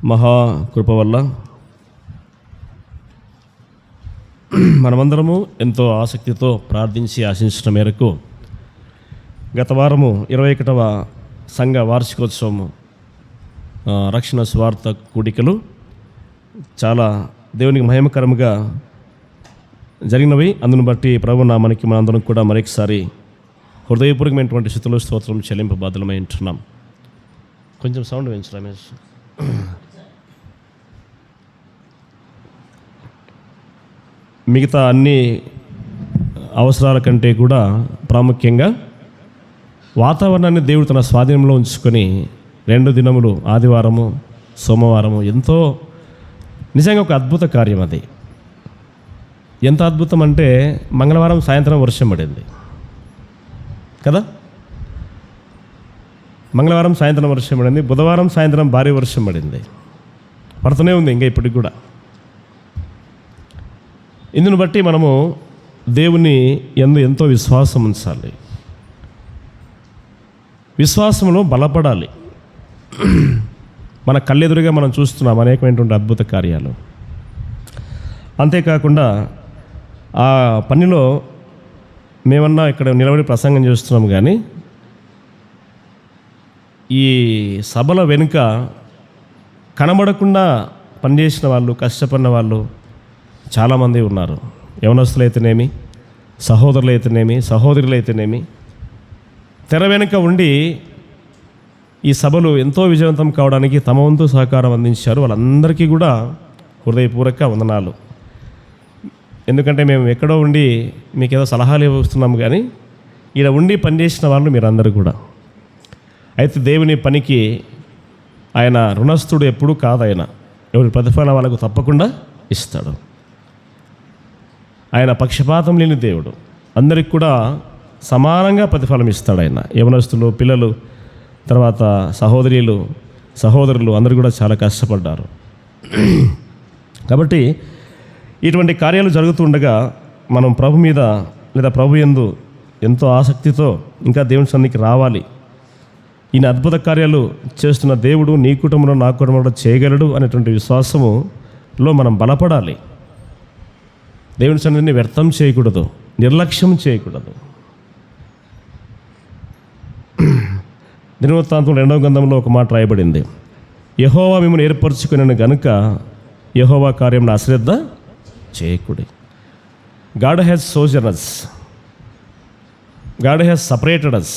మహాకృప వల్ల మనమందరము ఎంతో ఆసక్తితో ప్రార్థించి ఆశించిన మేరకు గత వారము 21వ సంఘ వార్షికోత్సవము రక్షణ స్వార్థ కూడికలు చాలా దేవునికి మహిమకరముగా జరిగినవి. అందును బట్టి ప్రభు నామానికి మనందరం కూడా మరొకసారి హృదయపూర్వకమైనటువంటి స్థుతులు స్తోత్రం చెల్లింపబాధ్యులమై ఉంటున్నాం. కొంచెం సౌండ్ పెంచు రమేష్. మిగతా అన్ని అవసరాల కంటే కూడా ప్రాముఖ్యంగా వాతావరణాన్ని దేవుడు తన స్వాధీనంలో ఉంచుకొని 2 దినములు ఆదివారము సోమవారము ఎంతో నిజంగా ఒక అద్భుత కార్యం. అది ఎంత అద్భుతం అంటే మంగళవారం సాయంత్రం వర్షం పడింది కదా, మంగళవారం సాయంత్రం వర్షం పడింది, బుధవారం సాయంత్రం భారీ వర్షం పడింది, పడుతూనే ఉంది ఇంకా ఇప్పటికి కూడా. ఇందును బట్టి మనము దేవుని యందు ఎంతో విశ్వాసం ఉంచాలి, విశ్వాసంలో బలపడాలి. మన కళ్ళెదురుగా మనం చూస్తున్నాం అనేకమైనటువంటి అద్భుత కార్యాలు. అంతేకాకుండా ఆ పనిలో మేమన్నా ఇక్కడ నిలబడి ప్రసంగం చేస్తున్నాం, కానీ ఈ సభల వెనుక కనబడకుండా పనిచేసిన వాళ్ళు, కష్టపడిన వాళ్ళు చాలామంది ఉన్నారు. యవనస్తులు అయితేనేమి, సహోదరులు అయితేనేమి, సహోదరులు అయితేనేమి, తెర వెనుక ఉండి ఈ సభలు ఎంతో విజయవంతం కావడానికి తమ వంతు సహకారం అందించారు. వాళ్ళందరికీ కూడా హృదయపూర్వక వందనాలు. ఎందుకంటే మేము ఎక్కడో ఉండి మీకు ఏదో సలహాలు ఇస్తున్నాము, కానీ ఇలా ఉండి పనిచేసిన వాళ్ళు మీరందరూ కూడా. అయితే దేవుని పనికి ఆయన రుణస్థుడు ఎప్పుడూ కాదు. ఆయన ఎవరి ప్రతిఫలం వాళ్ళకు తప్పకుండా ఇస్తాడు. ఆయన పక్షపాతం లేని దేవుడు, అందరికి కూడా సమానంగా ప్రతిఫలం ఇస్తాడు. ఆయన యవనస్తులు, పిల్లలు, తర్వాత సహోదరులు అందరూ కూడా చాలా కష్టపడ్డారు. కాబట్టి ఇటువంటి కార్యాలు జరుగుతుండగా మనం ప్రభు మీద లేదా ప్రభు యందు ఎంతో ఆసక్తితో ఇంకా దేవుని సన్నిధికి రావాలి. ఈయన అద్భుత కార్యాలు చేస్తున్న దేవుడు నీ కుటుంబంలో నా కుటుంబంలో చేయగలడు అనేటువంటి విశ్వాసములో మనం బలపడాలి. దేవుని సన్నిధిని వ్యర్థం చేయకూడదు, నిర్లక్ష్యం చేయకూడదు. దినవృత్తాంతం 2వ గ్రంథంలో ఒక మాట రాయబడింది, యెహోవా మిమ్మల్ని ఏర్పరచుకుని గనుక యెహోవా కార్యంలో అశ్రద్ధ చేయకూడదు. God has chosen us, God has separated us.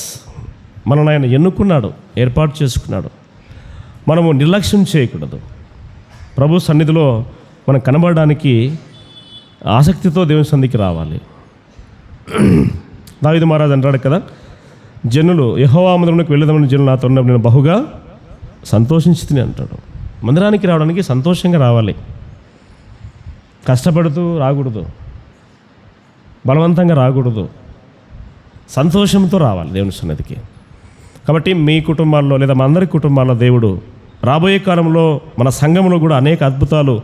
మనల్ని ఆయన ఎన్నుకున్నాడు, ఏర్పాటు చేసుకున్నాడు. మనము నిర్లక్ష్యం చేయకూడదు. ప్రభు సన్నిధిలో మనం కనబడడానికి ఆసక్తితో దేవుని సన్నిధికి రావాలి. దావీదు మహారాజు అంటాడు కదా, జనులు యెహోవా మందిరానికి వెళ్ళదామని జనులు నాతో ఉన్నప్పుడు నేను బహుగా సంతోషించుతుంది అంటాడు. మందిరానికి రావడానికి సంతోషంగా రావాలి, కష్టపడుతూ రాకూడదు, బలవంతంగా రాకూడదు, సంతోషంతో రావాలి దేవుని సన్నిధికి. కాబట్టి మీ కుటుంబాల్లో లేదా మా అందరి కుటుంబాల్లో దేవుడు రాబోయే కాలంలో మన సంఘంలో కూడా అనేక అద్భుతాలు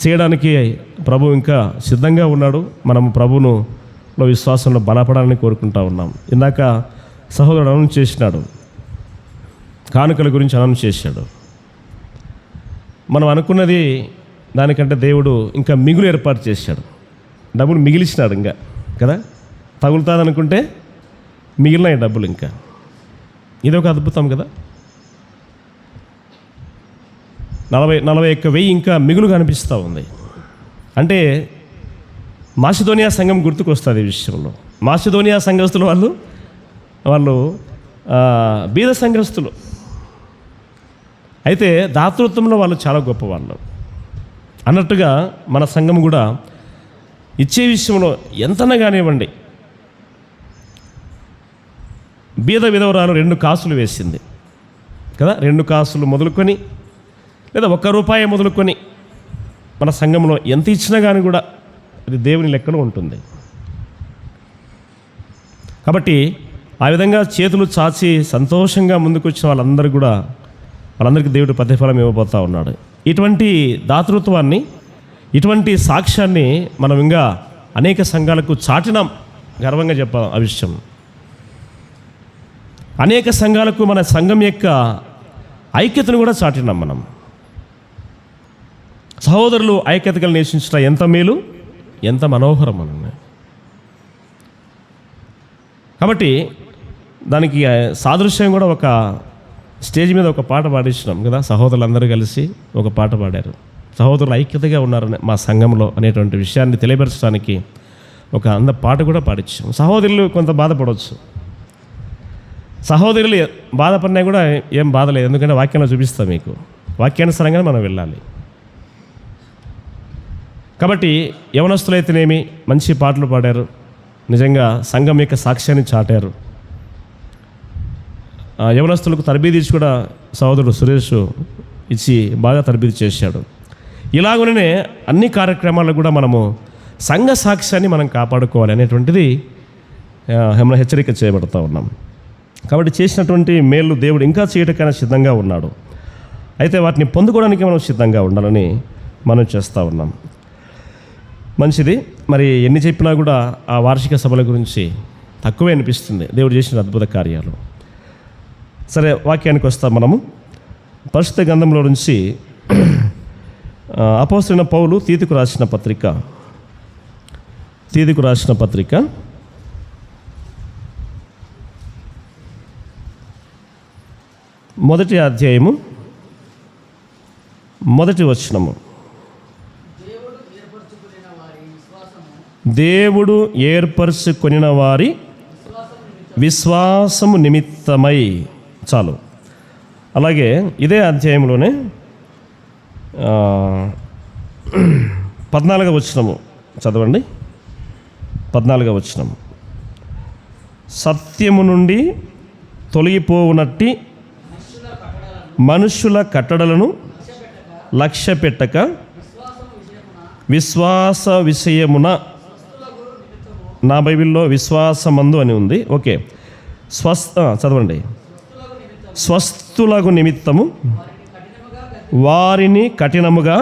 చేయడానికి ప్రభు ఇంకా సిద్ధంగా ఉన్నాడు. మనము ప్రభువును విశ్వాసంలో బలపడాలని కోరుకుంటా ఉన్నాం. ఇందాక సహోదరుడు అనౌన్స్ చేసినాడు, కానుకల గురించి అనౌన్స్ చేశాడు. మనం అనుకున్నది దానికంటే దేవుడు ఇంకా మిగులు ఏర్పాటు చేశాడు. డబ్బులు మిగిలిచ్చినాడు ఇంకా కదా, తగులుతుందనుకుంటే మిగిలినాయి డబ్బులు ఇంకా. ఇది ఒక అద్భుతం కదా. 41,000 ఇంకా మిగులు కనిపిస్తూ ఉంది. అంటే మాసిదోనియా సంఘం గుర్తుకొస్తుంది ఈ విషయంలో. మాసిదోనియా సంఘస్థులు వాళ్ళు బీద సంఘస్థులు అయితే దాతృత్వంలో వాళ్ళు చాలా గొప్పవాళ్ళు అన్నట్టుగా మన సంఘం కూడా ఇచ్చే విషయంలో ఎంతనా కానివ్వండి. బీద విధవరాలు 2 కాసులు వేసింది కదా, 2 కాసులు మొదలుకొని లేదా 1 రూపాయి మొదలుకొని మన సంఘంలో ఎంత ఇచ్చినా కానీ కూడా అది దేవుని లెక్కలో ఉంటుంది. కాబట్టి ఆ విధంగా చేతులు చాచి సంతోషంగా ముందుకు వచ్చిన వాళ్ళందరికీ దేవుడు ప్రతిఫలం ఇవ్వబోతూ ఉన్నాడు. ఇటువంటి దాతృత్వాన్ని, ఇటువంటి సాక్ష్యాన్ని మనం ఇంకా అనేక సంఘాలకు చాటినాం. గర్వంగా చెప్పాం ఆ విషయం. అనేక సంఘాలకు మన సంఘం యొక్క ఐక్యతను కూడా చాటినాం మనం. సహోదరులు ఐక్యత కలిగి నివసించడం ఎంత మేలు, ఎంత మనోహరం అన్న. కాబట్టి దానికి సాదృశ్యం కూడా ఒక స్టేజ్ మీద ఒక పాట పాడించినాం కదా, సహోదరులందరూ కలిసి ఒక పాట పాడారు. సహోదరులు ఐక్యతగా ఉన్నారని మా సంఘంలో అనేటువంటి విషయాన్ని తెలియపరచడానికి ఒక పాట కూడా పాడించాం. సహోదరులు కొంత బాధపడవచ్చు, సహోదరులు బాధపడినా కూడా ఏం బాధ లేదు, ఎందుకంటే వాక్యంలో చూపిస్తాం మీకు, వాక్యానుసారంగానే మనం వెళ్ళాలి. కాబట్టి యవనస్తులైతేనేమి మంచి పాటలు పాడారు, నిజంగా సంఘం యొక్క సాక్ష్యాన్ని చాటారు. యవనస్తులకు తరబీదు ఇచ్చి కూడా సహోదరుడు సురేష్ ఇచ్చి బాగా తరబీదు చేశాడు. ఇలాగనే అన్ని కార్యక్రమాల్లో కూడా మనము సంఘ సాక్ష్యాన్ని మనం కాపాడుకోవాలి అనేటువంటిది మనం హెచ్చరిక చేయబడుతూ ఉన్నాం. కాబట్టి చేసినటువంటి మేలు దేవుడు ఇంకా చేయటకైనా సిద్ధంగా ఉన్నాడు. అయితే వాటిని పొందుకోవడానికి మనం సిద్ధంగా ఉండాలని మనం చేస్తూ ఉన్నాం. మంచిది. మరి ఎన్ని చెప్పినా కూడా ఆ వార్షిక సభల గురించి తక్కువే అనిపిస్తుంది, దేవుడు చేసిన అద్భుత కార్యాలు. సరే, వాక్యానికి వస్తాం మనము. పరిశుద్ధ గ్రంథంలో నుంచి అపోస్తలుడైన పౌలు తీతుకు రాసిన పత్రిక మొదటి అధ్యాయము మొదటి వచనము. దేవుడు ఏర్పరచుకొనిన వారి విశ్వాసము నిమిత్తమై. చాలు. అలాగే ఇదే అధ్యాయంలోనే 14వ వచనము చదవండి. 14వ వచనము. సత్యము నుండి తొలగిపోవునట్టి మనుషుల కట్టడలను లక్ష్య పెట్టక విశ్వాస విషయమున, నా బైబిల్లో విశ్వాసమందు అని ఉంది. ఓకే, చదవండి. స్వస్థులకు నిమిత్తము వారిని కఠినముగా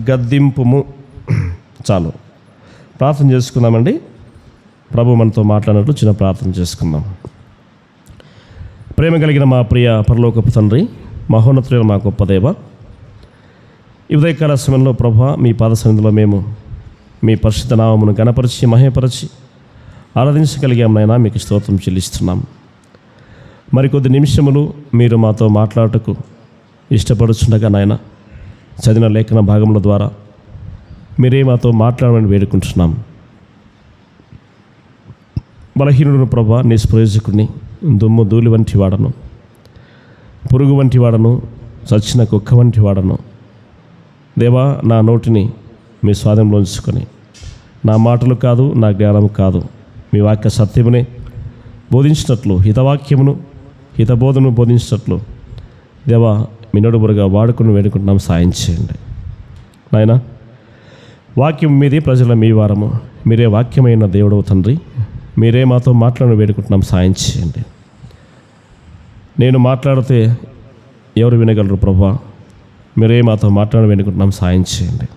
గద్దింపుము. చాలు, ప్రార్థన చేసుకుందామండి. ప్రభు మనతో మాట్లాడినట్లు చిన్న ప్రార్థన చేసుకుందాం. ప్రేమ కలిగిన మా ప్రియ పరలోకపు తండ్రి, మహోన్నతుడైన మా గొప్ప దేవ, ఈ ఉదయకాల సమయంలో ప్రభు మీ పాద సన్నిధిలో మేము మీ పరిశుద్ధ నామమును గణపరిచి మహిమపరిచి ఆరాధించగలిగాం నాయనా, మీకు స్తోత్రం చెల్లిస్తున్నాం. మరికొద్ది నిమిషములు మీరు మాతో మాట్లాడటకు ఇష్టపడుచుండగా నాయన, చదివిన లేఖన భాగముల ద్వారా మీరే మాతో మాట్లాడమని వేడుకుంటున్నాం. బలహీనుడు ప్రభా, నిష్ప్రయోజకుడిని, దుమ్ము ధూళి వంటి వాడను, పురుగు వంటి వాడను, చచ్చిన కుక్క వంటి వాడను. దేవా, నా నోటిని మీ స్వాధీనంలో ఉంచుకొని నా మాటలు కాదు, నా జ్ఞానం కాదు, మీ వాక్య సత్యమునే బోధించినట్లు, హితవాక్యమును హితబోధను బోధించినట్లు దేవా మీ నడుబురుగా వాడుకుని వేడుకుంటున్నాం. సాయం చేయండి నాయన. వాక్యం మీది, ప్రజల మీ వారము, మీరే వాక్యమైన దేవుడవు తండ్రి, మీరే మాతో మాట్లాడి వేడుకుంటున్నాం. సాయం చేయండి. నేను మాట్లాడితే ఎవరు వినగలరు ప్రభా, మీరే మాతో మాట్లాడి వేడుకుంటున్నాం. సాయం చేయండి.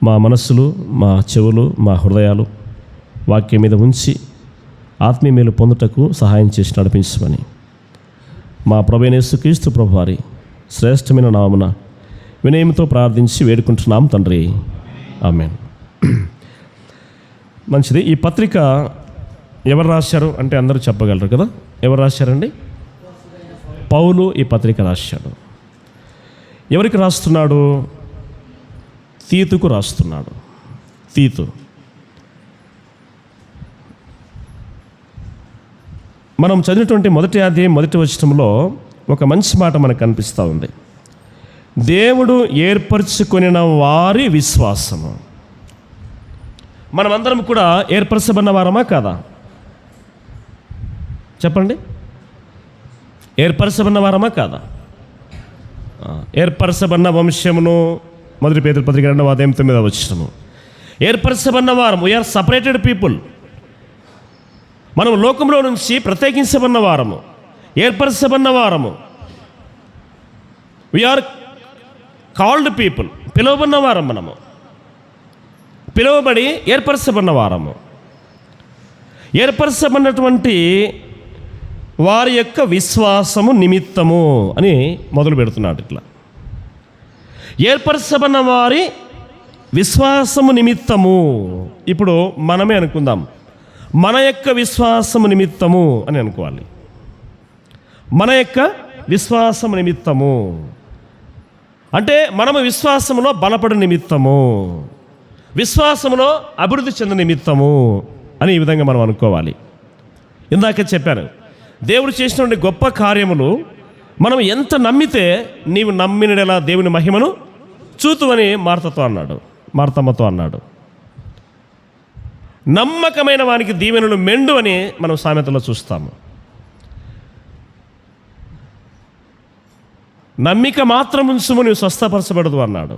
మా మనస్సులు, మా చెవులు, మా హృదయాలు వాక్యం మీద ఉంచి ఆత్మీయ మేలు పొందుటకు సహాయం చేసి నడిపించమని మా ప్రభువైన యేసుక్రీస్తు ప్రభువారి శ్రేష్టమైన నామమున వినయంతో ప్రార్థించి వేడుకుంటున్నాం తండ్రి. ఆమేన్. మంచిది. ఈ పత్రిక ఎవరు రాశారు అంటే అందరూ చెప్పగలరు కదా. ఎవరు రాశారండి? పౌలు ఈ పత్రిక రాశాడు. ఎవరికి రాస్తున్నాడు? తీతుకు రాస్తున్నాడు. తీతు. మనం చదివినటువంటి మొదటి అధ్యాయం మొదటి వచనంలో ఒక మంచి మాట మనకు కనిపిస్తూ ఉంది. దేవుడు ఏర్పరచుకొనిన వారి విశ్వాసము. మనమందరం కూడా ఏర్పరచబడిన వారమా కాదా? చెప్పండి. ఏర్పరచబడిన వారమా కాదా? ఏర్పరచబడిన వంశమును మొదటి పేతురు పత్రిక 2వ అధ్యాయం 9వ వచనము. ఏర్పరచబడిన వారం, వీఆర్ సపరేటెడ్ పీపుల్. మనం లోకంలో నుంచి ప్రత్యేకించబడిన వారము, ఏర్పరచబడిన వారము. వీఆర్ కాల్డ్ పీపుల్, పిలువబడిన వారం. మనము పిలువబడి ఏర్పరచబడిన వారము. ఏర్పరచబడినటువంటి వారి యొక్క విశ్వాసము నిమిత్తము అని మొదలు పెడుతున్నాడు. ఇట్లా ఏర్పరచబడిన వారి విశ్వాసము నిమిత్తము. ఇప్పుడు మనమే అనుకుందాం, మన యొక్క విశ్వాసము నిమిత్తము అని అనుకోవాలి. మన యొక్క విశ్వాసము నిమిత్తము అంటే మనము విశ్వాసములో బలపడు నిమిత్తము, విశ్వాసములో అభివృద్ధి చెందిన నిమిత్తము అని ఈ విధంగా మనం అనుకోవాలి. ఇందాకే చెప్పాను, దేవుడు చేసినటువంటి గొప్ప కార్యములు మనం ఎంత నమ్మితే నీవు నమ్మినలా దేవుని మహిమను చూతువని మార్తమ్మతో అన్నాడు. నమ్మకమైన వానికి దీవెనలు మెండు అని మనం సామెతలో చూస్తాము. నమ్మిక మాత్రం ఉంచుము, నీవు స్వస్థపరచబడదు అన్నాడు.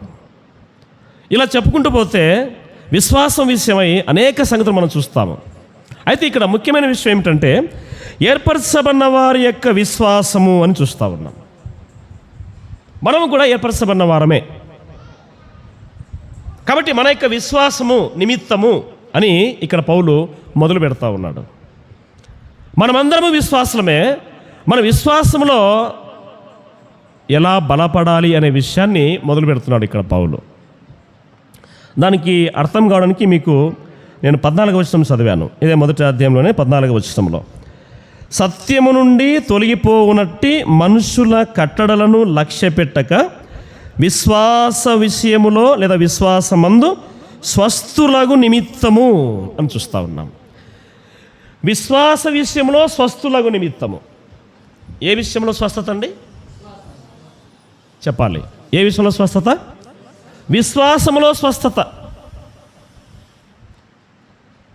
ఇలా చెప్పుకుంటూ పోతే విశ్వాసం విషయమై అనేక సంగతులు మనం చూస్తాము. అయితే ఇక్కడ ముఖ్యమైన విషయం ఏమిటంటే ఏర్పరచబడిన వారి యొక్క విశ్వాసము అని చూస్తూ ఉన్నాం. మనము కూడా ఏర్పరచబడిన వారమే కాబట్టి మన యొక్క విశ్వాసము నిమిత్తము అని ఇక్కడ పౌలు మొదలు పెడతా ఉన్నాడు. మనమందరము విశ్వాసమే. మన విశ్వాసంలో ఎలా బలపడాలి అనే విషయాన్ని మొదలు పెడుతున్నాడు ఇక్కడ పౌలు. దానికి అర్థం కావడానికి మీకు నేను 14వ వచనం చదివాను. ఇదే మొదటి అధ్యాయంలోనే 14వ వచనంలో, సత్యము నుండి తొలగిపోవునట్టి మనుషుల కట్టడలను లక్ష్య పెట్టక విశ్వాస విషయములో లేదా విశ్వాసమందు స్వస్థులగు నిమిత్తము అని చూస్తూ ఉన్నాం. విశ్వాస విషయంలో స్వస్థులగు నిమిత్తము. ఏ విషయంలో స్వస్థత అండి? చెప్పాలి. ఏ విషయంలో స్వస్థత? విశ్వాసములో స్వస్థత.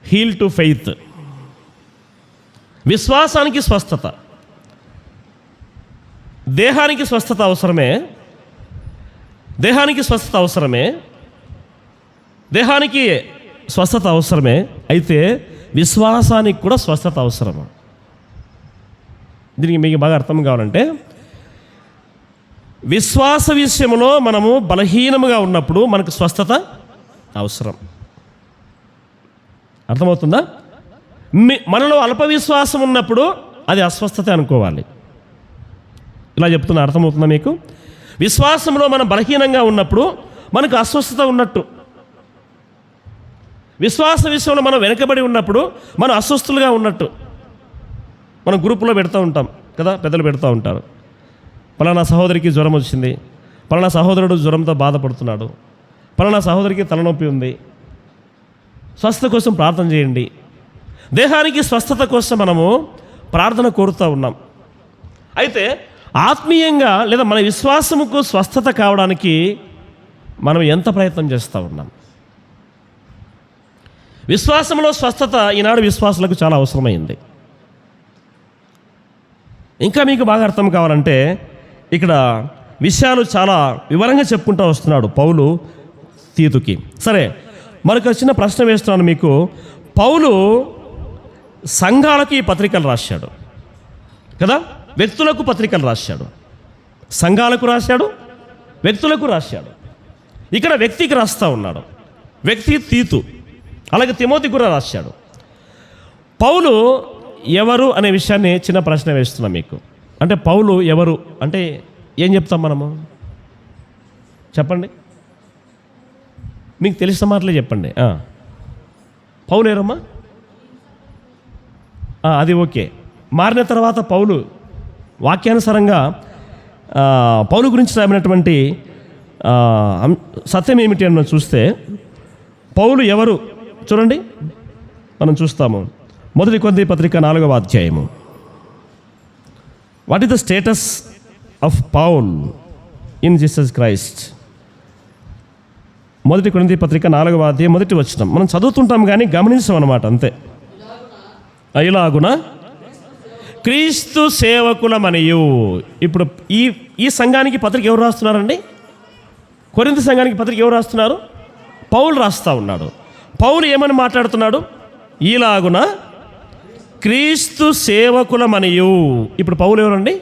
Heal to faith. విశ్వాసానికి స్వస్థత. దేహానికి స్వస్థత అవసరమే, దేహానికి స్వస్థత అవసరమే, దేహానికి స్వస్థత అవసరమే. అయితే విశ్వాసానికి కూడా స్వస్థత అవసరము. దీనికి మీకు బాగా అర్థం కావాలంటే, విశ్వాస విషయంలో మనము బలహీనముగా ఉన్నప్పుడు మనకు స్వస్థత అవసరం. అర్థమవుతుందా? మనలో అల్ప విశ్వాసం ఉన్నప్పుడు అది అస్వస్థత అనుకోవాలి. ఇలా చెప్తున్నా, అర్థమవుతుందా మీకు? విశ్వాసంలో మనం బలహీనంగా ఉన్నప్పుడు మనకు అస్వస్థత ఉన్నట్టు. విశ్వాస విషయంలో మనం వెనకబడి ఉన్నప్పుడు మనం అస్వస్థులుగా ఉన్నట్టు. మనం గ్రూపులో పెడతా ఉంటాం కదా, పెద్దలు పెడతా ఉంటారు, పలానా సహోదరికి జ్వరం వచ్చింది, పలానా సహోదరుడు జ్వరంతో బాధపడుతున్నాడు, పలానా సహోదరికి తలనొప్పి ఉంది, స్వస్థత కోసం ప్రార్థన చేయండి. దేహానికి స్వస్థత కోసం మనము ప్రార్థన కోరుతూ ఉన్నాం. అయితే ఆత్మీయంగా లేదా మన విశ్వాసముకు స్వస్థత కావడానికి మనం ఎంత ప్రయత్నం చేస్తూ ఉన్నాం? విశ్వాసంలో స్వస్థత ఈనాడు విశ్వాసులకు చాలా అవసరమైంది. ఇంకా మీకు బాగా అర్థం కావాలంటే ఇక్కడ విషయాలు చాలా వివరంగా చెప్పుకుంటూ వస్తున్నాడు పౌలు తీతుకి. సరే, మరొక చిన్న ప్రశ్న వేస్తున్నాను మీకు. పౌలు సంఘాలకి పత్రికలు రాశాడు కదా, వ్యక్తులకు పత్రికలు రాశాడు, సంఘాలకు రాశాడు, వ్యక్తులకు రాశాడు. ఇక్కడ వ్యక్తికి రాస్తూ ఉన్నాడు, వ్యక్తి తీతు. అలాగే తిమోతికి కూడా రాశాడు. పౌలు ఎవరు అనే విషయాన్ని చిన్న ప్రశ్న వేస్తున్నాం మీకు. అంటే పౌలు ఎవరు అంటే ఏం చెప్తాం మనము? చెప్పండి, మీకు తెలిసిన మాటలే చెప్పండి. పౌలు ఎవరమ్మా? అది ఓకే. మారిన తర్వాత పౌలు వాక్యానుసారంగా పౌలు గురించి రాబడినటువంటి సత్యం ఏమిటి అని మనం చూస్తే, పౌలు ఎవరు చూడండి, మనం చూస్తాము. మొదటి కొరింథీ పత్రిక 4వ అధ్యాయము. What is the status of Paul in Jesus Christ? మొదటి కొరింథీ పత్రిక 4వ అధ్యాయం 1వ వచనం. మనం చదువుతుంటాం కానీ గమనించాం అన్నమాట, అంతే. ఇలాగున క్రీస్తు సేవకులమనియు. ఇప్పుడు ఈ సంఘానికి పత్రిక ఎవరు రాస్తున్నారండి? కొరింథీ సంఘానికి పత్రిక ఎవరు రాస్తున్నారు? పౌలు రాస్తూ ఉన్నాడు. పౌలు ఏమని మాట్లాడుతున్నాడు? ఈలాగున క్రీస్తు సేవకులమనియు. ఇప్పుడు పౌలు ఎవరండి?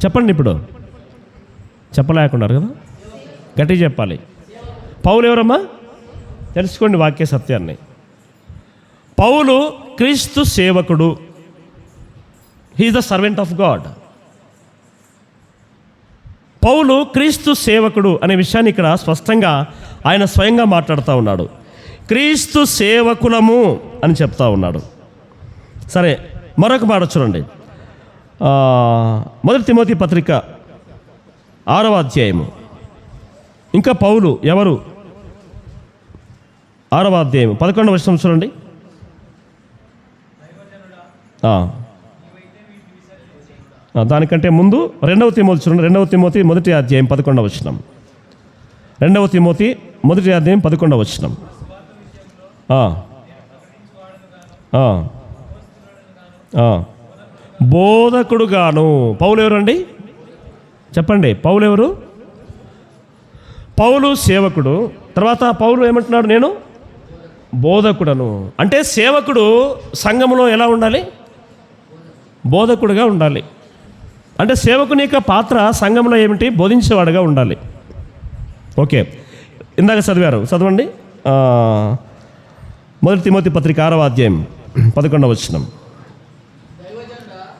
చెప్పండి. ఇప్పుడు చెప్పలేకున్నారు కదా, గట్టిగా చెప్పాలి. పౌలు ఎవరమ్మా? తెలుసుకోండి వాక్య సత్యాన్ని. పౌలు క్రీస్తు సేవకుడు. He is the servant of God. పౌలు క్రీస్తు సేవకుడు అనే విషయాన్ని ఇక్కడ స్పష్టంగా ఆయన స్వయంగా మాట్లాడుతూ ఉన్నాడు. క్రీస్తు సేవకులము అని చెప్తా ఉన్నాడు. సరే, మరొక మాట చూడండి. 1 తిమోతి పత్రిక 6వ అధ్యాయము. ఇంకా పౌలు ఎవరు? 6వ అధ్యాయం 11వ వచనం చూడండి. దానికంటే ముందు 2వ తిమోతి చూడండి. 2వ తిమోతి 1వ అధ్యాయం 11వ వచనం. 2వ తిమోతి 1వ అధ్యాయం 11వ వచనం. బోధకుడుగాను. పౌలు ఎవరండి? చెప్పండి, పౌలు ఎవరు? పౌలు సేవకుడు. తర్వాత పౌలు ఏమంటున్నాడు? నేను బోధకుడను. అంటే సేవకుడు సంఘములో ఎలా ఉండాలి? బోధకుడుగా ఉండాలి. అంటే సేవకుని యొక్క పాత్ర సంఘంలో ఏమిటి? బోధించేవాడుగా ఉండాలి. ఓకే, ఇందాక చదివారు, చదవండి. 1 తిమోతి పత్రిక 6వ అధ్యాయం 11వ వచనం.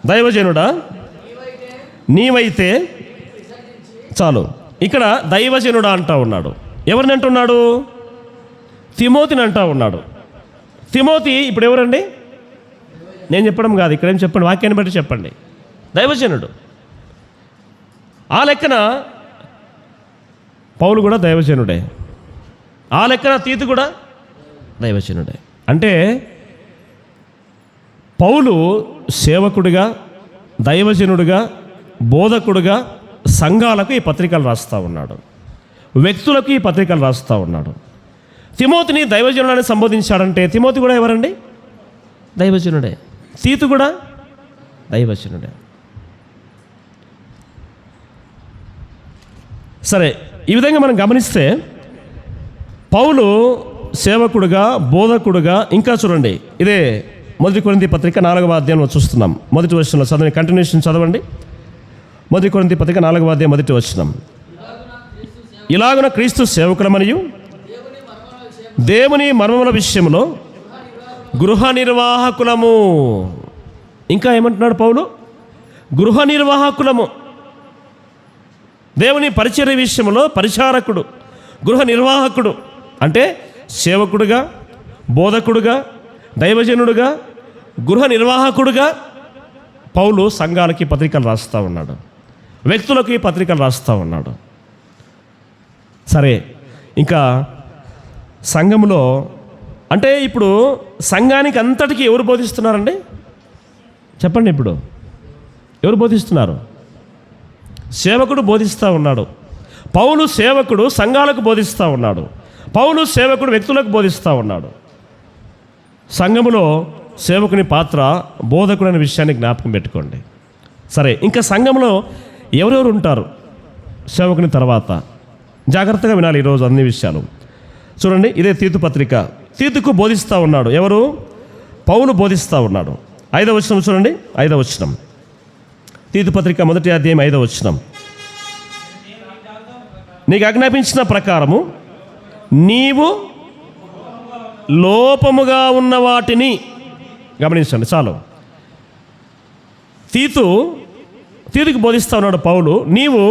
దైవజనుడా నీవైతే, చాలు. ఇక్కడ దైవజనుడా అంటా ఉన్నాడు. ఎవరిని అంటున్నాడు? తిమోతిని అంటా ఉన్నాడు. తిమోతి ఇప్పుడు ఎవరండి? నేను చెప్పడం కాదు, ఇక్కడేం చెప్పండి, వాక్యాన్ని బట్టి చెప్పండి. దైవజనుడు. ఆ లెక్కన పౌలు కూడా దైవజనుడే. ఆ లెక్కన తీతు కూడా దైవజనుడే. అంటే పౌలు సేవకుడిగా, దైవజనుడిగా, బోధకుడిగా సంఘాలకు ఈ పత్రికలు రాస్తూ ఉన్నాడు, వ్యక్తులకు ఈ పత్రికలు రాస్తూ ఉన్నాడు. తిమోతిని దైవజనుడని సంబోధించాడంటే తిమోతి కూడా ఎవరండి? దైవజనుడే. తీతు కూడా దైవజనుడే. సరే, ఈ విధంగా మనం గమనిస్తే పౌలు సేవకుడుగా, బోధకుడుగా, ఇంకా చూడండి, ఇదే 1 కొరింథీ పత్రిక 4వ అధ్యాయంలో చూస్తున్నాం. 1వ వచనంలో చదవండి, కంటిన్యూషన్ చదవండి. 1 కొరింథీ పత్రిక 4వ అధ్యాయం 1వ వచనం. ఇలాగున క్రీస్తు సేవకులమనియు దేవుని మర్మముల విషయంలో గృహ నిర్వాహకులము. ఇంకా ఏమంటున్నాడు పౌలు? గృహ నిర్వాహకులము. దేవుని పరిచర్య విషయంలో పరిచారకుడు, గృహ నిర్వాహకుడు. అంటే సేవకుడుగా, బోధకుడుగా, దైవజనుడుగా, గృహ నిర్వాహకుడుగా పౌలు సంఘాలకి పత్రికలు రాస్తూ ఉన్నాడు, వ్యక్తులకి పత్రికలు రాస్తూ ఉన్నాడు. సరే, ఇంకా సంఘంలో అంటే ఇప్పుడు సంఘానికి అంతటికి ఎవరు బోధిస్తున్నారండి? చెప్పండి, ఇప్పుడు ఎవరు బోధిస్తున్నారు? సేవకుడు బోధిస్తూ ఉన్నాడు. పౌలు సేవకుడు సంఘాలకు బోధిస్తూ ఉన్నాడు. పౌలు సేవకుడు వ్యక్తులకు బోధిస్తూ ఉన్నాడు. సంఘములో సేవకుని పాత్ర బోధకుడు అనే విషయాన్ని జ్ఞాపకం పెట్టుకోండి. సరే, ఇంకా సంఘంలో ఎవరెవరు ఉంటారు సేవకుని తర్వాత? జాగ్రత్తగా వినాలి ఈరోజు అన్ని విషయాలు. చూడండి, ఇదే తీతు పత్రిక. తీతుకు బోధిస్తూ ఉన్నాడు ఎవరు? పౌలు బోధిస్తూ ఉన్నాడు. 5వ వచనం చూడండి, 5వ వచనం. తీతు పత్రిక 1వ అధ్యాయం 5వ వచనం. నీకు ఆజ్ఞాపించిన ప్రకారము నీవు లోపముగా ఉన్న వాటిని గమనించండి. చాలు. తీతుకు బోధిస్తూ ఉన్నాడు పౌలు, నీవు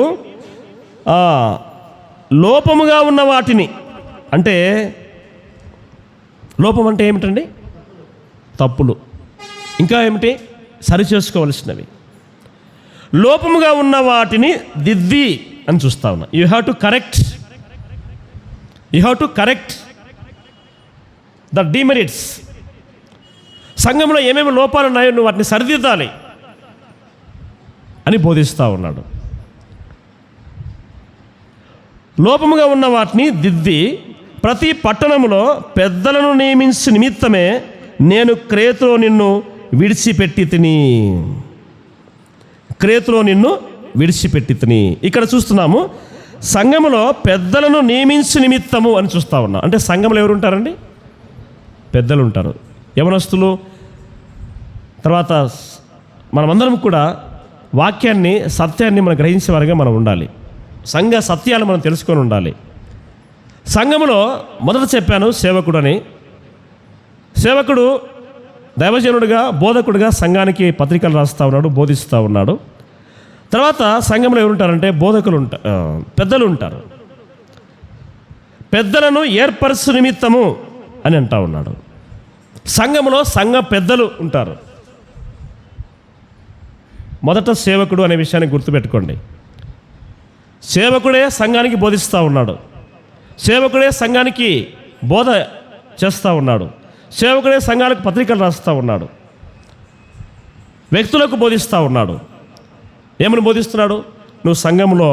లోపముగా ఉన్న వాటిని. అంటే లోపం అంటే ఏమిటండి? తప్పులు, ఇంకా ఏమిటి? సరి చేసుకోవలసినవి. లోపముగా ఉన్న వాటిని దిద్ది అని చూస్తా ఉన్నా. You have to correct the demerits. సంఘంలో ఏమేమి లోపాలు ఉన్నాయో నువ్వు వాటిని సరిదిద్దాలి అని బోధిస్తూ ఉన్నాడు. లోపముగా ఉన్న వాటిని దిద్ది ప్రతి పట్టణములో పెద్దలను నియమించు నిమిత్తమే నేను క్రేతులో నిన్ను విడిచిపెట్టి తిని. ఇక్కడ చూస్తున్నాము సంఘములో పెద్దలను నియమించు నిమిత్తము అని చూస్తూ ఉన్నా. అంటే సంఘంలో ఎవరు ఉంటారండి? పెద్దలు ఉంటారు, యవనస్తులు. తర్వాత మనమందరం కూడా వాక్యాన్ని, సత్యాన్ని మనం గ్రహించేవారుగా మనం ఉండాలి. సంఘ సత్యాలు మనం తెలుసుకొని ఉండాలి. సంఘములో మొదట చెప్పాను సేవకుడు అని. సేవకుడు దైవజనుడిగా, బోధకుడిగా సంఘానికి పత్రికలు రాస్తూ ఉన్నాడు, బోధిస్తూ ఉన్నాడు. తర్వాత సంఘంలో ఎవరుంటారంటే బోధకులు ఉంటారు, పెద్దలు ఉంటారు. పెద్దలను ఏర్పరచు నిమిత్తము అని అంటా ఉన్నాడు. సంఘంలో సంఘ పెద్దలు ఉంటారు. మొదట సేవకుడు అనే విషయాన్ని గుర్తుపెట్టుకోండి. సేవకుడే సంఘానికి బోధిస్తూ ఉన్నాడు. సేవకుడే సంఘానికి బోధ చేస్తూ ఉన్నాడు. సేవకుడే సంఘాలకు పత్రికలు రాస్తూ ఉన్నాడు. వ్యక్తులకు బోధిస్తూ ఉన్నాడు. ఏమని బోధిస్తున్నాడు? నువ్వు సంఘంలో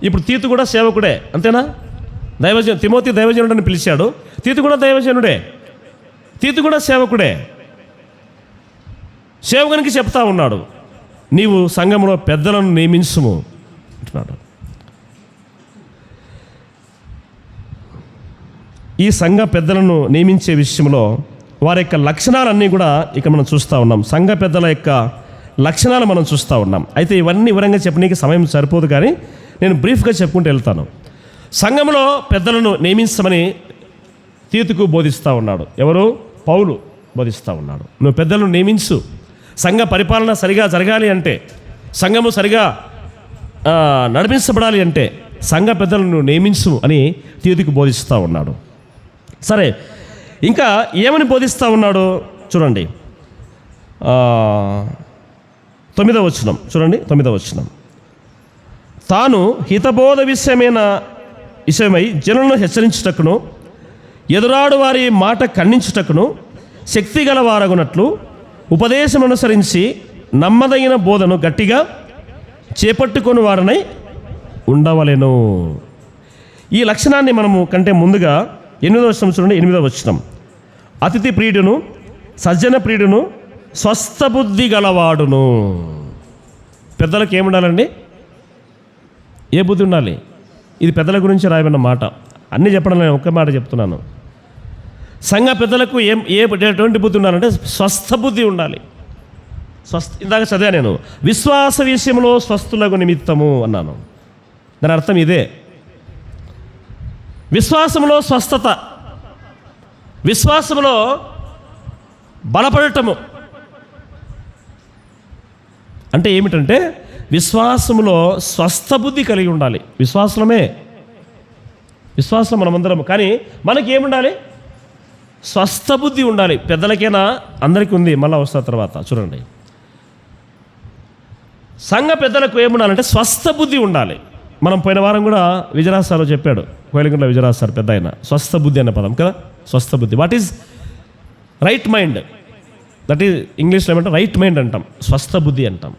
ఇప్పుడు తీతు కూడా సేవకుడే, అంతేనా? తిమోతి దైవజనుడని పిలిచాడు. తీతు కూడా దైవజనుడే, తీతు కూడా సేవకుడే. సేవకునికి చెప్తా ఉన్నాడు, నీవు సంఘంలో పెద్దలను నియమించుము అంటున్నాడు. ఈ సంఘ పెద్దలను నియమించే విషయంలో వారి యొక్క లక్షణాలన్నీ కూడా ఇక మనం చూస్తూ ఉన్నాం. సంఘ పెద్దల యొక్క లక్షణాలు మనం చూస్తూ ఉన్నాం. అయితే ఇవన్నీ వివరంగా చెప్పడానికి సమయం సరిపోదు, కానీ నేను బ్రీఫ్గా చెప్పుకుంటూ వెళ్తాను. సంఘంలో పెద్దలను నియమించమని తీతుకు బోధిస్తూ ఉన్నాడు. ఎవరు? పౌలు బోధిస్తూ ఉన్నాడు. నువ్వు పెద్దలను నియమించు, సంఘ పరిపాలన సరిగా జరగాలి అంటే, సంఘము సరిగా నడిపించబడాలి అంటే సంఘ పెద్దలను నియమించు అని తీతుకు బోధిస్తూ ఉన్నాడు. సరే, ఇంకా ఏమని బోధిస్తూ ఉన్నాడు చూడండి. 9వ వచనం చూడండి. 9వ వచనం, తాను హితబోధ విషయమై జనులను హెచ్చరించుటకును, ఎదురాడు వారి మాట ఖండించుటకును శక్తి గల వారగునట్లు ఉపదేశం అనుసరించి నమ్మదగిన బోధను గట్టిగా చేపట్టుకొని వారనై ఉండవలెను. ఈ లక్షణాన్ని మనము కంటే ముందుగా 8వ వచనం చూడండి. 8వ వచనం, అతిథి ప్రియుడును, సజ్జన ప్రియుడును, స్వస్థ బుద్ధి గలవాడును. పెద్దలకు ఏముండాలండి? ఏ బుద్ధి ఉండాలి? ఇది పెద్దల గురించి రాయబడిన మాట. అన్నీ చెప్పడం నేను ఒక్క మాట చెప్తున్నాను. సంఘ పెద్దలకు ఎటువంటి బుద్ధి ఉండాలంటే స్వస్థ బుద్ధి ఉండాలి. ఇందాక చదివా నేను, విశ్వాస విషయంలో స్వస్థులకు నిమిత్తము అన్నాను. దాని అర్థం ఇదే. విశ్వాసంలో స్వస్థత, విశ్వాసంలో బలపడటము అంటే ఏమిటంటే విశ్వాసంలో స్వస్థ బుద్ధి కలిగి ఉండాలి. విశ్వాసం మనమందరము, కానీ మనకి ఏముండాలి? స్వస్థ బుద్ధి ఉండాలి. పెద్దలకైనా అందరికీ ఉంది, మళ్ళీ వస్తా తర్వాత చూడండి. సంఘ పెద్దలకు ఏముండాలంటే స్వస్థ బుద్ధి ఉండాలి. మనం పోయిన వారం కూడా విజయరాజ్ సార్ చెప్పాడు, కోయలగుంట్ల విజయరాజ్ సార్ పెద్ద ఆయన, స్వస్థ బుద్ధి అనే పదం కదా. స్వస్థ బుద్ధి, what is right mind, that is ఇంగ్లీష్లో ఏమంటే రైట్ మైండ్ అంటాం, స్వస్థ బుద్ధి అంటాం.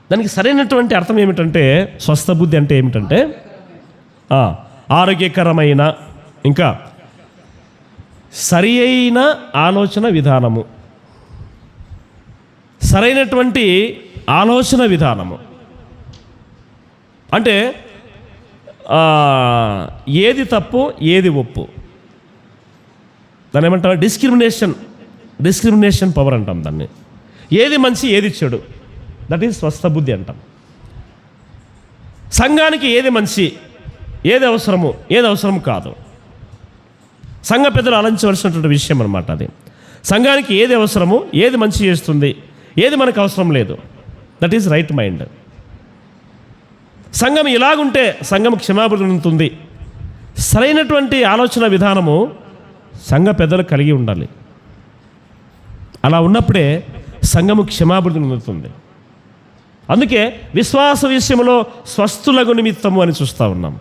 దానికి సరైనటువంటి అర్థం ఏమిటంటే, స్వస్థ బుద్ధి అంటే ఏమిటంటే ఆరోగ్యకరమైన, ఇంకా సరి అయిన ఆలోచన విధానము, సరైనటువంటి ఆలోచన విధానము. అంటే ఏది తప్పు ఏది ఒప్పు, దాన్ని ఏమంటారు? డిస్క్రిమినేషన్ పవర్ అంటాం దాన్ని. ఏది మంచి ఏది చెడు, దట్ ఈజ్ స్వస్థ బుద్ధి అంటాం. సంఘానికి ఏది మంచి, ఏది అవసరము, ఏది అవసరం కాదు, సంఘ పెద్దలు ఆలోచించవలసినటువంటి విషయం అన్నమాట అది. సంఘానికి ఏది అవసరము, ఏది మంచి చేస్తుంది, ఏది మనకు అవసరం లేదు, దట్ ఈజ్ రైట్ మైండ్. సంఘం ఇలాగుంటే సంఘం క్షమాభివృద్ధి పొందుతుంది. సరైనటువంటి ఆలోచన విధానము సంఘ పెద్దలు కలిగి ఉండాలి. అలా ఉన్నప్పుడే సంఘము క్షమాభివృద్ధి పొందుతుంది. అందుకే విశ్వాస విషయంలో స్వస్థులకు నిమిత్తము అని చూస్తూ ఉన్నాం.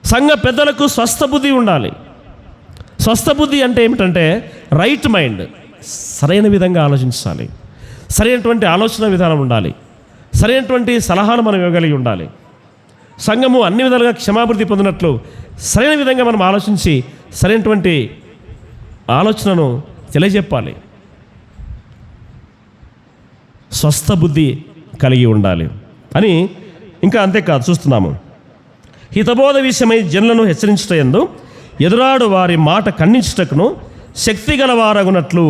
సంఘ పెద్దలకు స్వస్థ బుద్ధి ఉండాలి. స్వస్థ బుద్ధి అంటే ఏమిటంటే రైట్ మైండ్, సరైన విధంగా ఆలోచించాలి, సరైనటువంటి ఆలోచన విధానం ఉండాలి, సరైనటువంటి సలహాలు మనం ఇవ్వగలిగి ఉండాలి. సంఘము అన్ని విధాలుగా క్షమాభివృద్ధి పొందినట్లు సరైన విధంగా మనం ఆలోచించి సరైనటువంటి ఆలోచనను తెలియజెప్పాలి. స్వస్థ బుద్ధి కలిగి ఉండాలి అని. ఇంకా అంతేకాదు, చూస్తున్నాము, హితబోధ విషయమై జనులను హెచ్చరించుటయందు ఎదురాడు వారి మాట ఖండించుటకును శక్తి గలవారగునట్లు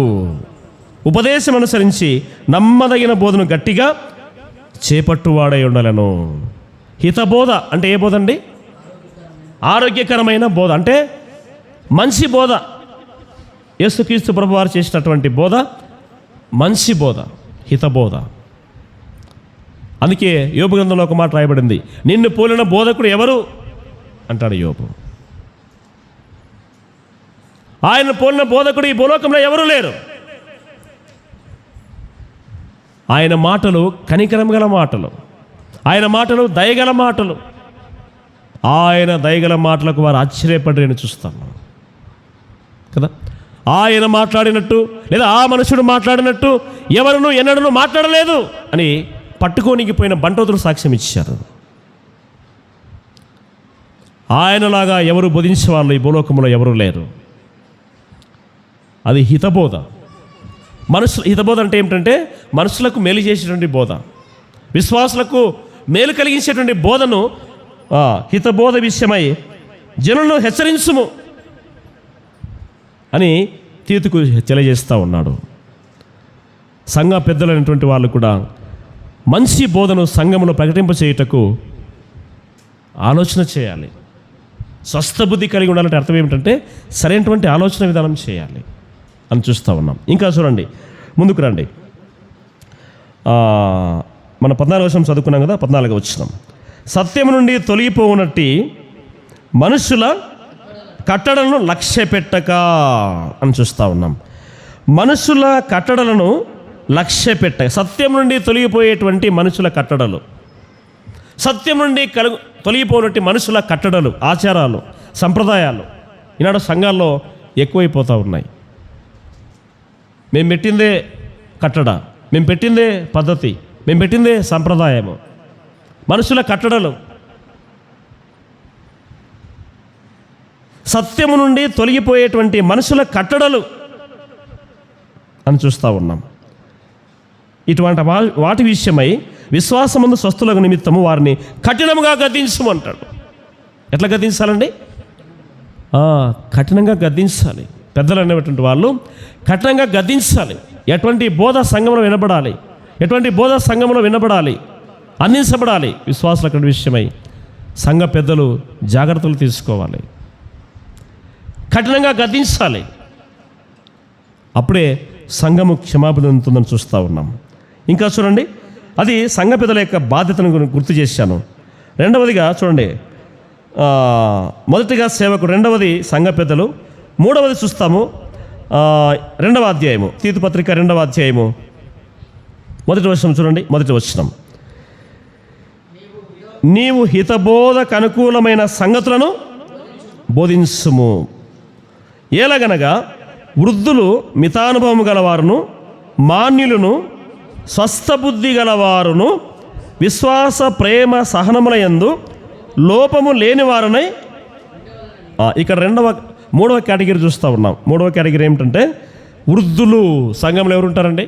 ఉపదేశం అనుసరించి నమ్మదగిన బోధను గట్టిగా చేపట్టువాడై ఉండాలను. హితబోధ అంటే ఏ బోధ అండి? ఆరోగ్యకరమైన బోధ, అంటే మంచి బోధ. యేసుక్రీస్తు ప్రభువారు చేసినటువంటి బోధ మంచి బోధ, హితబోధ. అందుకే యోబు గ్రంథంలో ఒక మాట రాయబడింది, నిన్ను పోలిన బోధకుడు ఎవరు అంటాడు యోబు. ఆయన పోలిన బోధకుడు ఈ భూలోకంలో ఎవరూ లేరు. ఆయన మాటలు కనికరం గల మాటలు, ఆయన మాటలు దయగల మాటలు. ఆయన దయగల మాటలకు వారు ఆశ్చర్యపడి నేను చూస్తాను కదా. ఆయన మాట్లాడినట్టు లేదా ఆ మనుషుడు మాట్లాడినట్టు ఎవరును ఎన్నడూ మాట్లాడలేదు అని పట్టుకోనికి పోయిన బంటోతులు సాక్ష్యం ఇచ్చారు. ఆయనలాగా ఎవరు బోధించే వాళ్ళు ఈ భూలోకంలో ఎవరూ లేరు. అది హితబోధ. హితబోధ అంటే ఏమిటంటే మనుషులకు మేలు చేసేటువంటి బోధ, విశ్వాసులకు మేలు కలిగించేటువంటి బోధను హితబోధ విషయమై జనులను హెచ్చరించుము అని తీతుకు తెలియజేస్తూ ఉన్నాడు. సంఘ పెద్దలైనటువంటి వాళ్ళు కూడా మంచి బోధను సంఘంలో ప్రకటింపచేయుటకు ఆలోచన చేయాలి. స్వస్థ బుద్ధి కలిగి ఉండాలంటే అర్థం ఏమిటంటే సరైనటువంటి ఆలోచన విధానం చేయాలి అని చూస్తూ ఉన్నాం. ఇంకా చూడండి, ముందుకు రండి. మన 14వ వచనం చదువుకున్నాం కదా, 14వ వచనం, సత్యము నుండి తొలగిపోవునట్టి మనుషుల కట్టడలను లక్ష్య పెట్టక అని చూస్తూ ఉన్నాం. మనుషుల కట్టడలను లక్ష్య పెట్టక, సత్యం నుండి తొలగిపోయేటువంటి మనుషుల కట్టడలు, సత్యం నుండి తొలగిపోయినట్టు మనుషుల కట్టడలు, ఆచారాలు, సంప్రదాయాలు ఈనాడు సంఘాల్లో ఎక్కువైపోతూ ఉన్నాయి. మేము పెట్టిందే కట్టడ, మేము పెట్టిందే పద్ధతి, మేము పెట్టిందే సంప్రదాయము, మనుషుల కట్టడలు. సత్యము నుండి తొలగిపోయేటువంటి మనుషుల కట్టడలు అని చూస్తూ ఉన్నాం. ఇటువంటి వాటి విషయమై విశ్వాసమందు స్వస్థులకు నిమిత్తము వారిని కఠినంగా గద్దించమంటాడు. ఎట్లా గద్దించాలండి? కఠినంగా గద్దించాలి. పెద్దలు అనేటువంటి వాళ్ళు కఠినంగా గద్దించాలి. ఎటువంటి బోధ సంఘంలో వినబడాలి, ఎటువంటి బోధ సంఘంలో వినబడాలి, అందించబడాలి. విశ్వాసుల విషయమై సంఘ పెద్దలు జాగ్రత్తలు తీసుకోవాలి, కఠినంగా గద్దించాలి. అప్పుడే సంఘము క్షమాపణ పొందుతుందని చూస్తూ ఉన్నాం. ఇంకా చూడండి, అది సంఘ పెద్దల యొక్క బాధ్యతను గుర్తు చేశాను. రెండవదిగా చూడండి, మొదటిగా సేవకుడు, రెండవది సంఘ పెద్దలు, మూడవది చూస్తాము 2వ అధ్యాయము, తీతు పత్రిక 2వ అధ్యాయము 1వ వచనం చూడండి. 1వ వచనం, నీవు హితబోధకు అనుకూలమైన సంగతులను బోధించుము. ఏలగనగా వృద్ధులు మితానుభవము గలవారును, మాన్యులను, స్వస్థబుద్ధి గలవారును, విశ్వాస ప్రేమ సహనముల యందు లోపము లేని వారునై. ఇక్కడ 3వ కేటగిరీ చూస్తూ ఉన్నాం. 3వ కేటగిరీ ఏమిటంటే వృద్ధులు. సంఘంలో ఎవరు ఉంటారండి?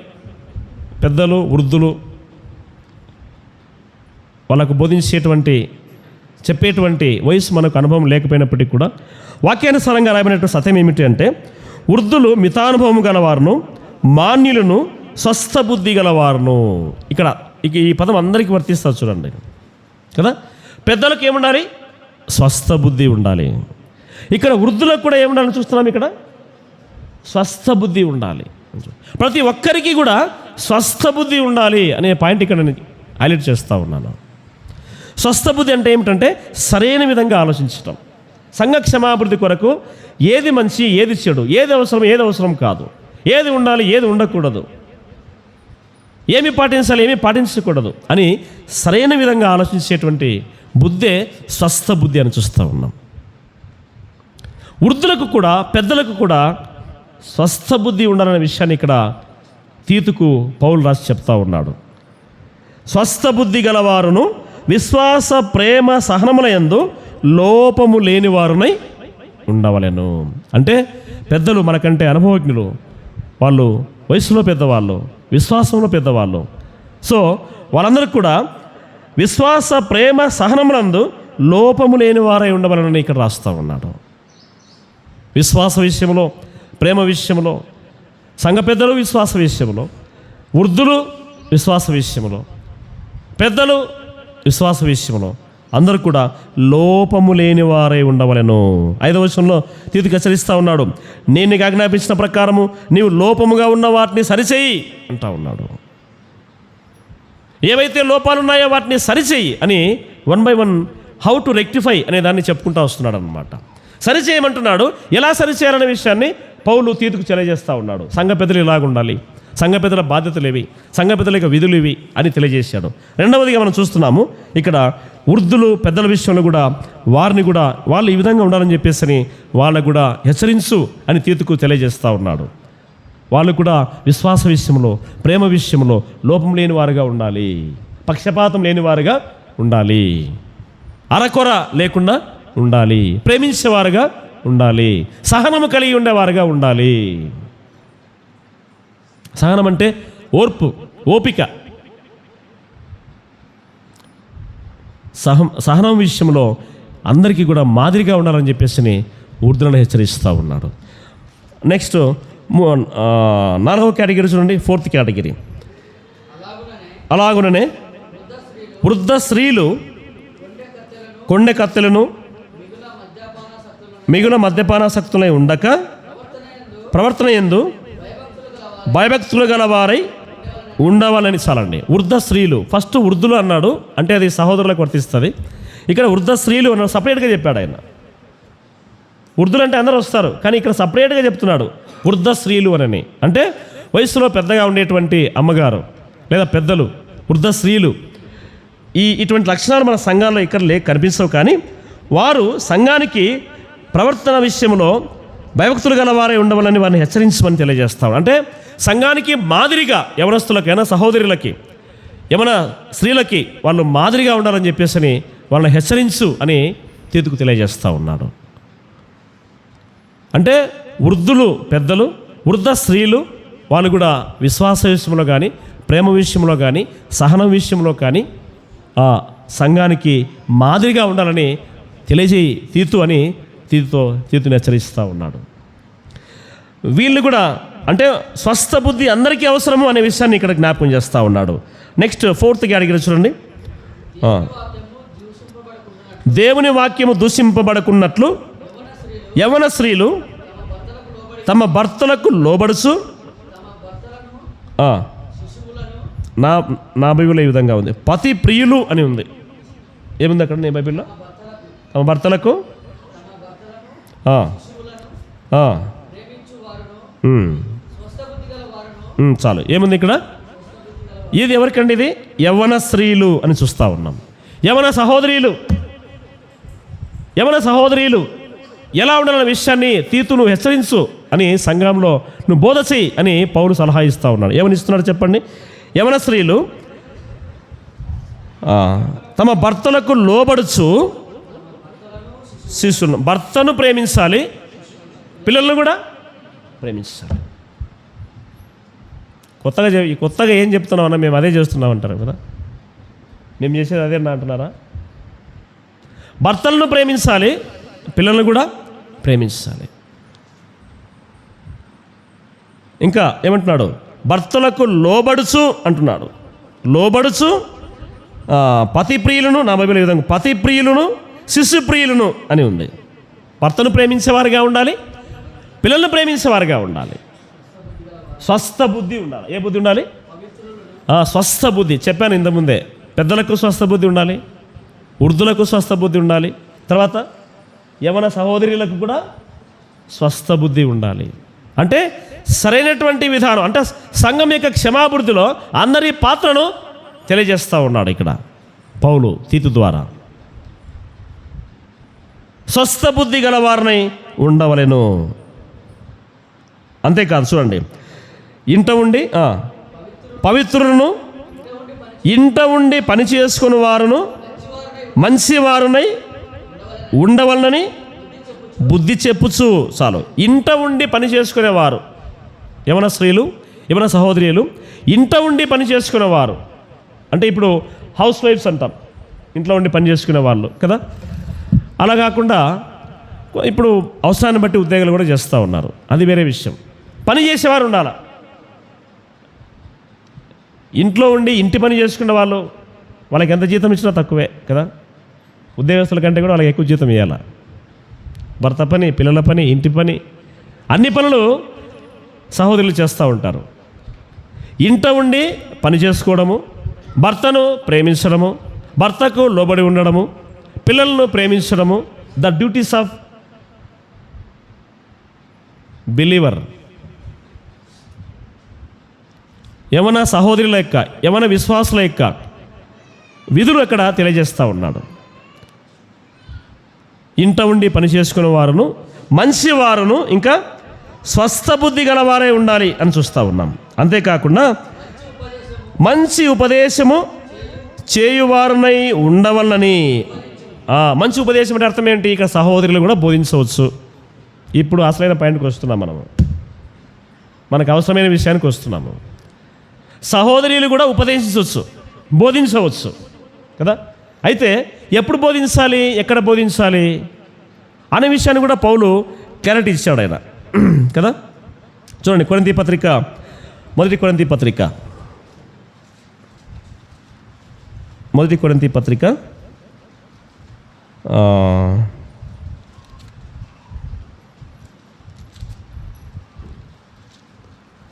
పెద్దలు, వృద్ధులు. వాళ్ళకు బోధించేటువంటి, చెప్పేటువంటి వయసు మనకు అనుభవం లేకపోయినప్పటికీ కూడా వాక్యానుసారంగా రాయబడినటువంటి సత్యం ఏమిటి అంటే వృద్ధులు మితానుభవం గలవారును, మాన్యులను, స్వస్థ బుద్ధి గలవారును. ఇక్కడ ఈ పదం అందరికీ వర్తిస్తారు చూడండి కదా. పెద్దలకు ఏముండాలి? స్వస్థ బుద్ధి ఉండాలి. ఇక్కడ వృద్ధులకు కూడా ఏముండాలని చూస్తున్నాం. ఇక్కడ స్వస్థ బుద్ధి ఉండాలి. ప్రతి ఒక్కరికి కూడా స్వస్థ బుద్ధి ఉండాలి అనే పాయింట్ ఇక్కడ నేను హైలైట్ చేస్తూ ఉన్నాను. స్వస్థ బుద్ధి అంటే ఏమిటంటే సరైన విధంగా ఆలోచించటం. సంఘ క్షమాభివృద్ధి కొరకు ఏది మంచి, ఏది చెడు, ఏది అవసరం, ఏది అవసరం కాదు, ఏది ఉండాలి, ఏది ఉండకూడదు, ఏమి పాటించాలి, ఏమి పాటించకూడదు అని సరైన విధంగా ఆలోచించేటువంటి బుద్ధే స్వస్థ బుద్ధి అని చూస్తూ ఉన్నాం. వృద్ధులకు కూడా పెద్దలకు కూడా స్వస్థ బుద్ధి ఉండాలనే విషయాన్ని ఇక్కడ తీతుకు పౌలు రాసి చెప్తా ఉన్నాడు. స్వస్థ బుద్ధి గలవారును, విశ్వాస ప్రేమ సహనముల యందు లోపము లేని వారునై ఉండవలెను. అంటే పెద్దలు మనకంటే అనుభవజ్ఞులు, వాళ్ళు వయసులో పెద్దవాళ్ళు, విశ్వాసంలో పెద్దవాళ్ళు. సో వాళ్ళందరికీ కూడా విశ్వాస ప్రేమ సహనములందు లోపము లేని వారై ఉండవలెనని ఇక్కడ రాస్తూ ఉన్నాడు. విశ్వాస విషయంలో, ప్రేమ విషయంలో, సంఘ పెద్దలు విశ్వాస విషయంలో, వృద్ధులు విశ్వాస విషయంలో, పెద్దలు విశ్వాస విషయంలో అందరూ కూడా లోపము లేని వారై ఉండవలెను. 5వ వచనంలో తీతుకు హెచ్చరిస్తూ ఉన్నాడు, నేను నీకు ఆజ్ఞాపించిన ప్రకారము నీవు లోపముగా ఉన్న వాటిని సరిచేయి అంటా ఉన్నాడు. ఏవైతే లోపాలు ఉన్నాయో వాటిని సరిచేయి అని 1 by 1 హౌ టు రెక్టిఫై అనే దాన్ని చెప్పుకుంటూ వస్తున్నాడు అనమాట. సరిచేయమంటున్నాడు. ఎలా సరిచేయాలనే విషయాన్ని పౌలు తీతుకు తెలియజేస్తూ ఉన్నాడు. సంఘ పెద్దలు ఇలాగ ఉండాలి, సంఘ పెద్దల బాధ్యతలు ఇవి, సంఘ పెద్దల యొక్క విధులు ఇవి అని తెలియజేశాడు. రెండవదిగా మనం చూస్తున్నాము ఇక్కడ వృద్ధులు పెద్దల విషయంలో కూడా వారిని కూడా వాళ్ళు ఈ విధంగా ఉండాలని చెప్పేసి వాళ్ళకు కూడా హెచ్చరించు అని తీతుకు తెలియజేస్తూ ఉన్నాడు. వాళ్ళు కూడా విశ్వాస విషయంలో, ప్రేమ విషయంలో లోపం లేని వారుగా ఉండాలి, పక్షపాతం లేని వారుగా ఉండాలి, అరకొర లేకుండా ఉండాలి, ప్రేమించేవారుగా ఉండాలి, సహనము కలిగి ఉండేవారుగా ఉండాలి. సహనం అంటే ఓర్పు, ఓపిక. సహనం విషయంలో అందరికీ కూడా మాదిరిగా ఉండాలని చెప్పేసి వృద్ధులను హెచ్చరిస్తూ ఉన్నాడు. నెక్స్ట్ 4వ కేటగిరీ చూడండి, 4th కేటగిరీ. అలాగుననే వృద్ధ స్త్రీలు కొండె కత్తెలను మిగుల మద్యపానాసక్తులై ఉండక ప్రవర్తన యందు భయభక్తులు గలవారై ఉండవాలని. చాలండి. వృద్ధ స్త్రీలు, ఫస్ట్ వృద్ధులు అన్నాడు అంటే అది సహోదరులకు వర్తిస్తుంది. ఇక్కడ వృద్ధ స్త్రీలు అన్నాడు, సపరేట్గా చెప్పాడు ఆయన. వృద్ధులు అంటే అందరూ వస్తారు, కానీ ఇక్కడ సపరేట్గా చెప్తున్నాడు వృద్ధ స్త్రీలు అని. అంటే వయసులో పెద్దగా ఉండేటువంటి అమ్మగారు లేదా పెద్దలు, వృద్ధ స్త్రీలు. ఇటువంటి లక్షణాలు మన సంఘాల్లో ఇక్కడ కనిపించవు, కానీ వారు సంఘానికి ప్రవర్తన విషయంలో భయభక్తులు గలవారే ఉండవాలని వారిని హెచ్చరించమని తెలియజేస్తాం. అంటే సంఘానికి మాదిరిగా యవనస్తులకైనా సహోదరులకి, యవన స్త్రీలకి వాళ్ళు మాదిరిగా ఉండాలని చెప్పేసి వాళ్ళని హెచ్చరించు అని తీతుకు తెలియజేస్తూ ఉన్నాడు. అంటే వృద్ధులు పెద్దలు, వృద్ధ స్త్రీలు వాళ్ళు కూడా విశ్వాస విషయంలో కానీ, ప్రేమ విషయంలో కానీ, సహనం విషయంలో కానీ ఆ సంఘానికి మాదిరిగా ఉండాలని తెలియజేయి తీతు అని తీతుని హెచ్చరిస్తూ ఉన్నాడు. వీళ్ళు కూడా అంటే స్వస్థ బుద్ధి అందరికీ అవసరము అనే విషయాన్ని ఇక్కడ జ్ఞాపకం చేస్తూ ఉన్నాడు. నెక్స్ట్ 4th కేటగిరీ చూడండి. దేవుని వాక్యము దూషింపబడకున్నట్లు యవన స్త్రీలు తమ భర్తలకు లోబడుచు. నా బైబిల్లో ఈ విధంగా ఉంది, పతి ప్రియులు అని ఉంది. ఏముంది అక్కడ నీ బైబిల్లో? తమ భర్తలకు చాలు. ఏముంది ఇక్కడ? ఇది ఎవరికండి? ఇది యవ్వన స్త్రీలు అని చూస్తూ ఉన్నాం. యవ్వన సహోదరీలు ఎలా ఉండాలన్న విషయాన్ని తీతును హెచ్చరించు అని సంఘంలో నువ్వు బోధ చెయ్యి అని పౌలు సలహా ఇస్తూ ఉన్నాడు. ఏమని ఇస్తున్నాడు చెప్పండి? యవన స్త్రీలు తమ భర్తలకు లోబడుచు శిష్యులను, భర్తను ప్రేమించాలి, పిల్లలను కూడా ప్రేమించాలి. కొత్తగా ఏం చెప్తున్నామన్నా మేము అదే చేస్తున్నాం అంటారు కదా. మేము చేసేది అదే అంటున్నారా? భర్తలను ప్రేమించాలి, పిల్లలను కూడా ప్రేమించాలి. ఇంకా ఏమంటున్నాడు? భర్తలకు లోబడుచు అంటున్నాడు. లోబడుచు పతి ప్రియులను, నా బైబిల్ ఈ విధంగా పతి ప్రియులను శిశు ప్రియులను అని ఉంది. భర్తను ప్రేమించేవారుగా ఉండాలి, పిల్లలను ప్రేమించేవారుగా ఉండాలి, స్వస్థ బుద్ధి ఉండాలి. ఏ బుద్ధి ఉండాలి? స్వస్థ బుద్ధి. చెప్పాను ఇంతకుముందే, పెద్దలకు స్వస్థ బుద్ధి ఉండాలి, వృద్ధులకు స్వస్థ బుద్ధి ఉండాలి, తర్వాత యవన సహోదరులకు కూడా స్వస్థ బుద్ధి ఉండాలి. అంటే సరైనటువంటి విధానం, అంటే సంఘం యొక్క క్షమాభివృద్ధిలో అందరి పాత్రను తెలియజేస్తూ ఉన్నాడు ఇక్కడ పౌలు తీతు ద్వారా. స్వస్థ బుద్ధి గలవారిని ఉండవలెను. అంతేకాదు, చూడండి, ఇంట ఉండి పవిత్రులను, ఇంట ఉండి పని చేసుకుని వారును మంచివారునై ఉండవలనని బుద్ధి చెప్పుచు. చాలు. ఇంట ఉండి పని చేసుకునేవారు యవన స్త్రీలు, యవన సహోదరులు ఇంట ఉండి పని చేసుకునేవారు. అంటే ఇప్పుడు హౌస్ వైఫ్స్ అంటాం, ఇంట్లో ఉండి పని చేసుకునే వాళ్ళు కదా. అలా కాకుండా ఇప్పుడు అవసరాన్ని బట్టి ఉద్యోగాలు కూడా చేస్తూ ఉన్నారు, అది వేరే విషయం. పని చేసేవారు ఉండాలి. ఇంట్లో ఉండి ఇంటి పని చేసుకునే వాళ్ళు, వాళ్ళకి ఎంత జీతం ఇచ్చినా తక్కువే కదా. ఉద్యోగస్తుల కంటే కూడా వాళ్ళకి ఎక్కువ జీతం ఇవ్వాలి. భర్త పని, పిల్లల పని, ఇంటి పని, అన్ని పనులు సహోదరులు చేస్తూ ఉంటారు. ఇంట ఉండి పని చేసుకోవడము, భర్తను ప్రేమించడము, భర్తకు లోబడి ఉండడము, పిల్లలను ప్రేమించడము, ద డ్యూటీస్ ఆఫ్ బిలీవర్. యవన సహోదరుల యొక్క, యవన విశ్వాసుల యొక్క విధులు అక్కడ తెలియజేస్తూ ఉన్నాడు. ఇంట ఉండి పని చేసుకునే వారును, మంచివారును, ఇంకా స్వస్థ బుద్ధి గలవారే ఉండాలి అని చూస్తూ ఉన్నాం. అంతేకాకుండా మంచి ఉపదేశము చేయువారునై ఉండవలనని. మంచి ఉపదేశం అంటే అర్థం ఏంటి? ఇక సహోదరులు కూడా బోధించవచ్చు. ఇప్పుడు అసలైన పాయింట్కి వస్తున్నాం. మనకు అవసరమైన విషయానికి వస్తున్నాము. సహోదరులు కూడా ఉపదేశించవచ్చు, బోధించవచ్చు కదా. అయితే ఎప్పుడు బోధించాలి, ఎక్కడ బోధించాలి అనే విషయాన్ని కూడా పౌలు క్లారిటీ ఇచ్చాడు ఆయన కదా. చూడండి, కొరింథీ పత్రిక, మొదటి కొరింథీ పత్రిక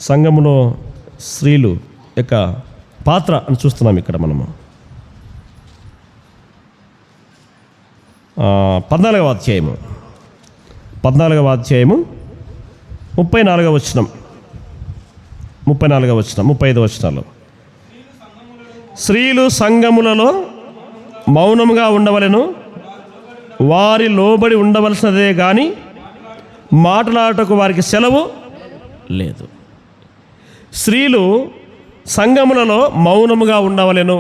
సంఘములో స్త్రీలు యొక్క పాత్ర అని చూస్తున్నాం ఇక్కడ మనము. 14వ అధ్యాయము 34వ వచనం, 35వ వచనాలు. స్త్రీలు సంఘములలో మౌనముగా ఉండవలెను, వారి లోబడి ఉండవలసినదే కానీ మాట్లాడటకు వారికి సెలవు లేదు. స్త్రీలు సంఘములలో మౌనముగా ఉండవలెను.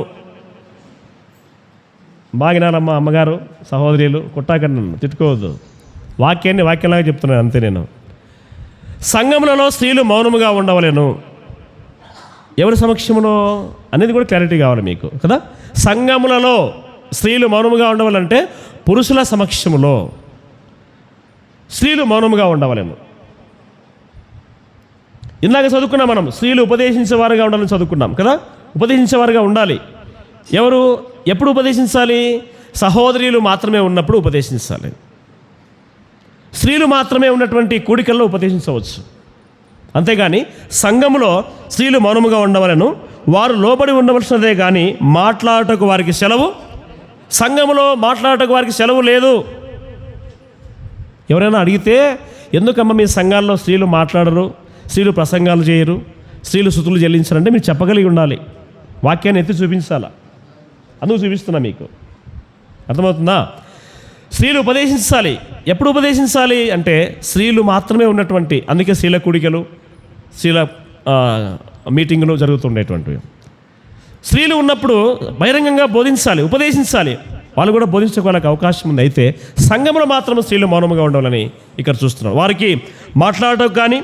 బాగినారమ్మ, అమ్మగారు, సహోదరులు, కొట్టాకండి, తిట్టుకోవద్దు. వాక్యంలాగా చెప్తున్నాను అంతే. నేను సంఘములలో స్త్రీలు మౌనముగా ఉండవలెను. ఎవరి సమక్షంలో అనేది కూడా క్లారిటీ కావాలి మీకు కదా. సంఘములలో స్త్రీలు మౌనముగా ఉండవాలంటే పురుషుల సమక్షములో స్త్రీలు మౌనముగా ఉండవలెను. ఇందాక చదువుకున్నాం మనం, స్త్రీలు ఉపదేశించేవారుగా ఉండాలని చదువుకున్నాం కదా. ఉపదేశించేవారుగా ఉండాలి. ఎవరు ఎప్పుడు ఉపదేశించాలి? సహోదరులు మాత్రమే ఉన్నప్పుడు ఉపదేశించాలి. స్త్రీలు మాత్రమే ఉన్నటువంటి కూడికల్లో ఉపదేశించవచ్చు. అంతేగాని సంఘములో స్త్రీలు మౌనముగా ఉండవలను, వారు లోబడి ఉండవలసినదే కానీ మాట్లాడటకు వారికి సెలవు. సంఘములో మాట్లాడటకు వారికి సెలవు లేదు. ఎవరైనా అడిగితే, ఎందుకమ్మ మీ సంఘాల్లో స్త్రీలు మాట్లాడరు, స్త్రీలు ప్రసంగాలు చేయరు, స్త్రీలు స్తుతులు చెల్లించారంటే మీరు చెప్పగలిగి ఉండాలి. వాక్యాన్ని ఎత్తి చూపించాలా. అందుకు చూపిస్తున్నా మీకు. అర్థమవుతుందా? స్త్రీలు ఉపదేశించాలి. ఎప్పుడు ఉపదేశించాలి అంటే స్త్రీలు మాత్రమే ఉన్నటువంటి, అందుకే స్త్రీల కూడికలు, స్త్రీల మీటింగులు జరుగుతుండేటువంటివి. స్త్రీలు ఉన్నప్పుడు బహిరంగంగా బోధించాలి, ఉపదేశించాలి. వాళ్ళు కూడా బోధించుకోవడానికి అవకాశం ఉంది. అయితే సంఘంలో మాత్రం స్త్రీలు మౌనంగా ఉండాలని ఇక్కడ చూస్తున్నాం. వారికి మాట్లాడటం కానీ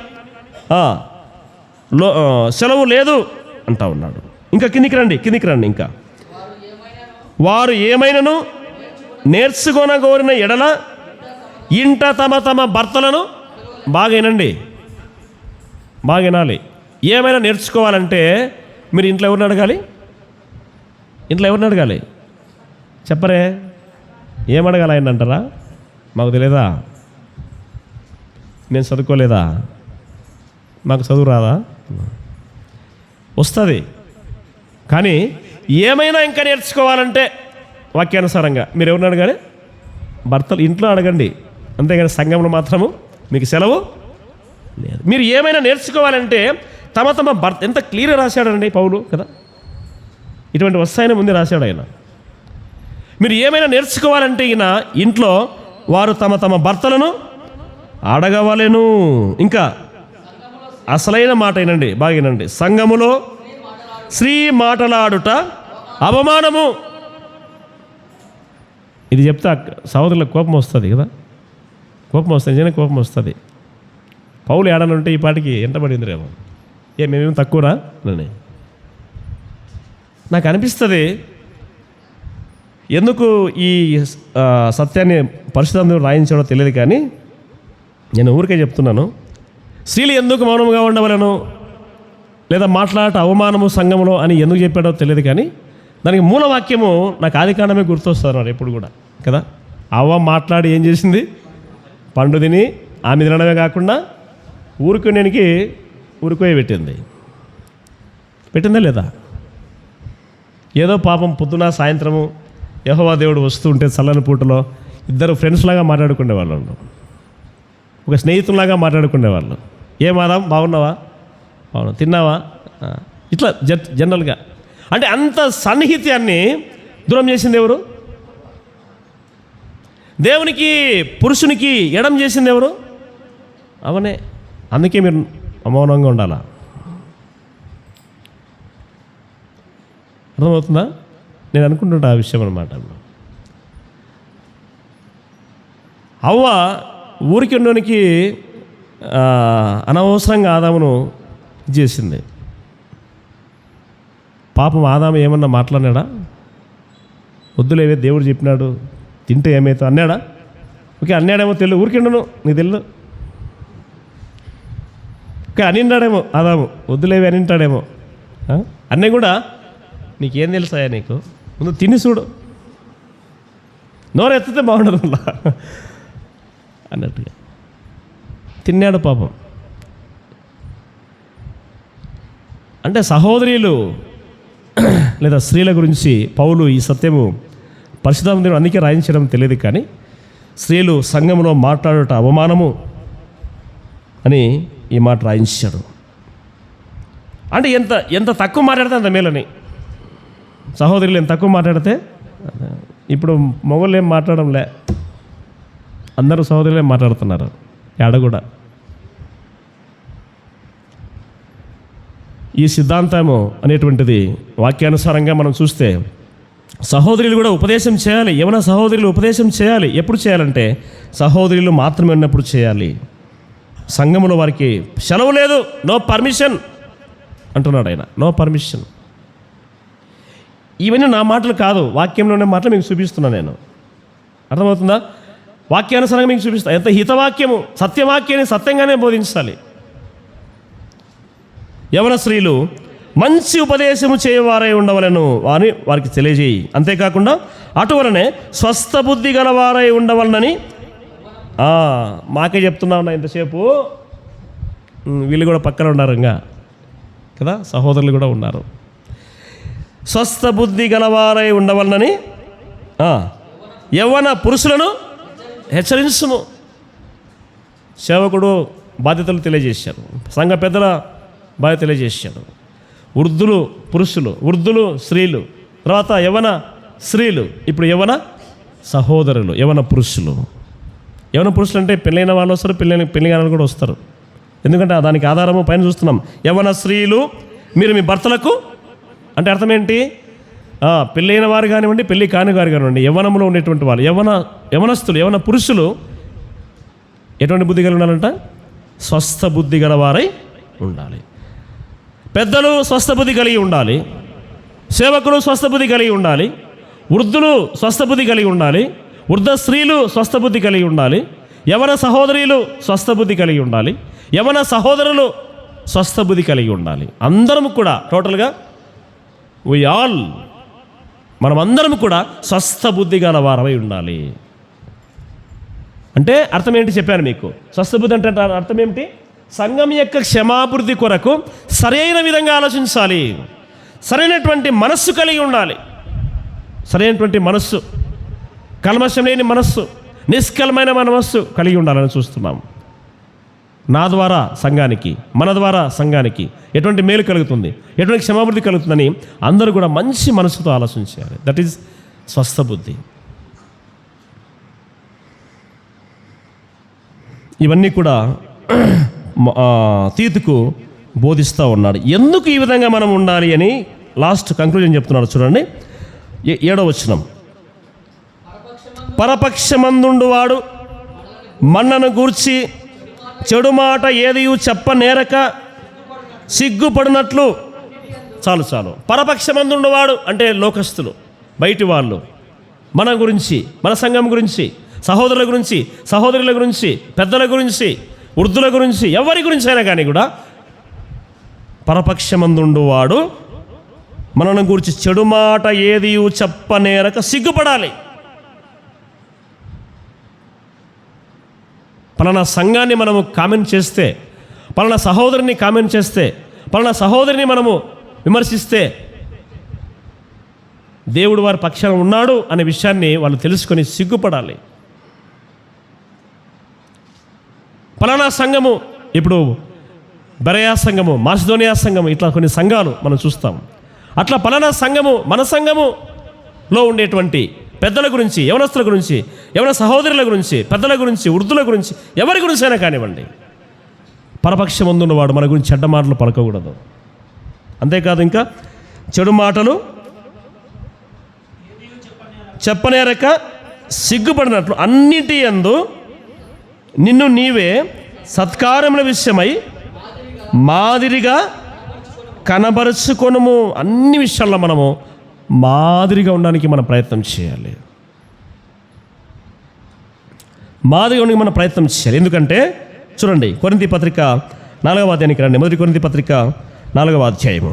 సెలవు లేదు అంటా ఉన్నాడు. ఇంకా కిందికి రండి. ఇంకా వారు ఏమైనాను నేర్చుకొనగోరిన ఎడల ఇంట తమ భర్తలను బాగా వినాలి. ఏమైనా నేర్చుకోవాలంటే మీరు ఇంట్లో ఎవరిని అడగాలి? చెప్పరే, ఏమడగాలి ఆయన అంటారా? మాకు తెలియదా? నేను చదువుకోలేదా? మాకు చదువు రాదా? వస్తుంది. కానీ ఏమైనా ఇంకా నేర్చుకోవాలంటే వాక్యానుసారంగా మీరు ఎవరిని అడగాలి? భర్తలు ఇంట్లో అడగండి. అంతేగాని సంఘంలో మాత్రము మీకు సెలవు లేదు. మీరు ఏమైనా నేర్చుకోవాలంటే తమ భర్త, ఎంత క్లియర్గా రాశాడండి పౌలు కదా. ఇటువంటి వస్తాయని ముందే రాశాడు ఆయన. మీరు ఏమైనా నేర్చుకోవాలంటే ఈయన ఇంట్లో వారు తమ భర్తలను అడగవలెను. ఇంకా అసలైన మాట వినండి, బాగా వినండి. సంఘములో స్త్రీ మాటలాడుట అవమానము. ఇది చెప్తే సహోదరులకు కోపం వస్తుంది కదా. నిజంగా కోపం వస్తుంది. పౌలు ఏడనంటే ఈ పాటికి ఎంటబడింది రేమో. మేమేం తక్కువరా అని నాకు అనిపిస్తుంది. ఎందుకు ఈ సత్యాన్ని పరిశుద్ధంలో రాయించాడో తెలియదు, కానీ నేను ఊరికే చెప్తున్నాను. స్త్రీలు ఎందుకు మౌనంగా ఉండవలను, లేదా మాట్లాడట అవమానము సంఘములో అని ఎందుకు చెప్పాడో తెలియదు, కానీ దానికి మూలవాక్యము నాకు ఆదికాండమే గుర్తొస్తున్నారు ఎప్పుడు కూడా కదా. అవ్వ మాట్లాడి ఏం చేసింది? పండు తిని ఆమె తినడమే కాకుండా ఊరుకోయే పెట్టిందా లేదా? ఏదో పాపం పొద్దున సాయంత్రము యెహోవా దేవుడు వస్తూ ఉంటే చల్లని పూటలో ఇద్దరు ఫ్రెండ్స్ లాగా మాట్లాడుకునేవాళ్ళు, ఒక స్నేహితులాగా మాట్లాడుకునేవాళ్ళు. ఏమాదాం బాగున్నావా, బాగున్నా, తిన్నావా, ఇట్లా జనరల్గా. అంటే అంత సన్నిహిత్యాన్ని దూరం చేసింది ఎవరు? దేవునికి పురుషునికి ఎడం చేసింది ఎవరు? అవనే. అందుకే మీరు అమౌనంగా ఉండాలా. అర్థమవుతుందా? నేను అనుకుంటుంటా ఆ విషయం అన్నమాట. అవ్వ ఊరికి ఉండడానికి అనవసరంగా ఆదామును చేసింది. పాపం ఆదాము ఏమన్నా మాట్లాడినాడా? వద్దులేవే దేవుడు చెప్పినాడు తింటే ఏమైతే అన్నాడా? ఓకే అన్నాడేమో తెలియదు, ఊరికి ఉండను నీకు తెలియదు. ఓకే అనింటాడేమో ఆదాము, వద్దులేవి అనింటాడేమో. అన్నీ కూడా నీకేం తెలుసాయా, నీకు ముందు తిని చూడు, నోరు ఎత్తితే బాగుండదు అన్నట్టుగా తిన్నాడు పాపం. అంటే సహోదరులు లేదా స్త్రీల గురించి పౌలు ఈ సత్యము పరిశుద్ధాత్మ అందుకే రాయించడం తెలియదు, కానీ స్త్రీలు సంఘంలో మాట్లాడుట అవమానము అని ఈ మాట రాయించాడు. అంటే ఎంత తక్కువ మాట్లాడితే అంత మేలని. సహోదరులు ఎంత తక్కువ మాట్లాడితే, ఇప్పుడు మొగోళ్ళు ఏం మాట్లాడంలే, అందరూ సహోదరులే మాట్లాడుతున్నారు ఏడ కూడా. ఈ సిద్ధాంతము అనేటువంటిది వాక్యానుసారంగా మనం చూస్తే సహోదరులు కూడా ఉపదేశం చేయాలి. ఏమైనా సహోదరులు ఉపదేశం చేయాలి. ఎప్పుడు చేయాలంటే సహోదరులు మాత్రమే ఉన్నప్పుడు చేయాలి. సంఘములో వారికి సెలవు లేదు, నో పర్మిషన్ అంటున్నాడు ఆయన, నో పర్మిషన్. ఇవన్నీ నా మాటలు కాదు, వాక్యంలోనే మాటలు మీకు చూపిస్తున్నాను నేను. అర్థమవుతుందా? వాక్యానుసారంగా మీకు చూపిస్తా. ఎంత హితవాక్యము, సత్యవాక్యాన్ని సత్యంగానే బోధించాలి. యవన స్త్రీలు మంచి ఉపదేశము చేయవారై ఉండవలను అని వారికి తెలియజేయి. అంతేకాకుండా అటువలనే స్వస్థ బుద్ధి గలవారై ఉండవలనని మాకే చెప్తున్నా ఉన్నా ఇంతసేపు. వీళ్ళు కూడా పక్కన ఉన్నారు ఇంకా కదా, సహోదరులు కూడా ఉన్నారు. స్వస్థ బుద్ధి గలవారై ఉండవలనని యవ్వన పురుషులను హెచ్చరించుము. సేవకుడు బాధ్యతలు తెలియజేశారు, సంఘ పెద్దల బాధ్యత తెలియజేశాడు. వృద్ధులు పురుషులు, వృద్ధులు స్త్రీలు, తర్వాత యవ్వన స్త్రీలు, ఇప్పుడు యవ్వన సహోదరులు, యవ్వన పురుషులు. యవ్వన పురుషులు అంటే పెళ్ళైన వాళ్ళు వస్తారు, పెళ్ళి కాని కూడా వస్తారు. ఎందుకంటే దానికి ఆధారము పైన చూస్తున్నాం. యవ్వన స్త్రీలు మీరు మీ భర్తలకు, అంటే అర్థం ఏంటి? పెళ్ళైన వారు కానివ్వండి, పెళ్ళి కాని వారు కానివ్వండి, యవ్వనంలో ఉండేటువంటి వాళ్ళు, యవ్వనస్తులు, యవ్వన పురుషులు ఎటువంటి బుద్ధి కలిగి ఉండాలంట? స్వస్థ బుద్ధి గలవారై ఉండాలి. పెద్దలు స్వస్థ బుద్ధి కలిగి ఉండాలి, సేవకులు స్వస్థ బుద్ధి కలిగి ఉండాలి, వృద్ధులు స్వస్థ బుద్ధి కలిగి ఉండాలి, వృద్ధ స్త్రీలు స్వస్థ బుద్ధి కలిగి ఉండాలి, యవన సహోదరులు స్వస్థ బుద్ధి కలిగి ఉండాలి, యవన సహోదరులు స్వస్థ బుద్ధి కలిగి ఉండాలి. అందరం కూడా టోటల్గా మనమందరం కూడా స్వస్థ బుద్ధి గల వారమై ఉండాలి. అంటే అర్థం ఏంటి చెప్పాను మీకు. స్వస్థ బుద్ధి అంటే అర్థం ఏమిటి? సంఘం యొక్క క్షమాభివృద్ధి కొరకు సరైన విధంగా ఆలోచించాలి, సరైనటువంటి మనస్సు కలిగి ఉండాలి. సరైనటువంటి మనస్సు, కల్మషం లేని మనస్సు, నిష్కల్మైన మనస్సు కలిగి ఉండాలని చూస్తున్నాం. నా ద్వారా సంఘానికి, మన ద్వారా సంఘానికి ఎటువంటి మేలు కలుగుతుంది, ఎటువంటి క్షమాభివృద్ధి కలుగుతుందని అందరూ కూడా మంచి మనసుతో ఆలోచించాలి. దట్ ఈజ్ స్వస్థ బుద్ధి. ఇవన్నీ కూడా తీతుకు బోధిస్తూ ఉన్నాడు. ఎందుకు ఈ విధంగా మనం ఉండాలి అని లాస్ట్ కంక్లూజన్ చెప్తున్నాడు. చూడండి 7వ వచనం. పరపక్షమందుండువాడు మన్నను గూర్చి చెడు మాట ఏదియు చెప్పనేరక సిగ్గుపడినట్లు. చాలు. పరపక్షమందుండువాడు అంటే లోకస్తులు, బయటి వాళ్ళు, మన గురించి, మన సంఘం గురించి, సహోదరుల గురించి, సహోదరుల గురించి, పెద్దల గురించి, వృద్ధుల గురించి, ఎవరి గురించి అయినా కానీ కూడా పరపక్షమందుండువాడు మనను గురించి చెడు మాట ఏదియు చెప్పనేరక సిగ్గుపడాలి. పలానా సంఘాన్ని మనము కామెంట్ చేస్తే, పలానా సహోదరుని కామెంట్ చేస్తే, పలానా సహోదరిని మనము విమర్శిస్తే దేవుడు వారి పక్షాన ఉన్నాడు అనే విషయాన్ని వాళ్ళు తెలుసుకొని సిగ్గుపడాలి. ఫలానా సంఘము, ఇప్పుడు బెరయా సంఘము, మాసిదోనియా సంఘము, ఇట్లా కొన్ని సంఘాలు మనం చూస్తాం. అట్లా ఫలానా సంఘము, మన సంఘములో ఉండేటువంటి పెద్దల గురించి, యవనస్తుల గురించి, యవన సహోదరుల గురించి, పెద్దల గురించి, వృద్ధుల గురించి, ఎవరి గురించి అయినా కానివ్వండి, పరపక్షం ముందున్నవాడు మన గురించి చెడ్డ మాటలు పలకకూడదు. అంతేకాదు, ఇంకా చెడు మాటలు చెప్పనేరక సిగ్గుపడినట్లు అన్నిటి యందు నిన్ను నీవే సత్కారముల విషయమై మాదిరిగా కనబరుచుకొనుము. అన్ని విషయాల్లో మనము మాదిరిగా ఉండడానికి మనం ప్రయత్నం చేయాలి. మాదిరిగా ఉండడానికి మనం ప్రయత్నం చేయాలి. ఎందుకంటే చూడండి, కొరింథీ పత్రిక 4వ అధ్యాయానికి రండి. మొదటి కొరింథీ పత్రిక 4వ అధ్యాయము.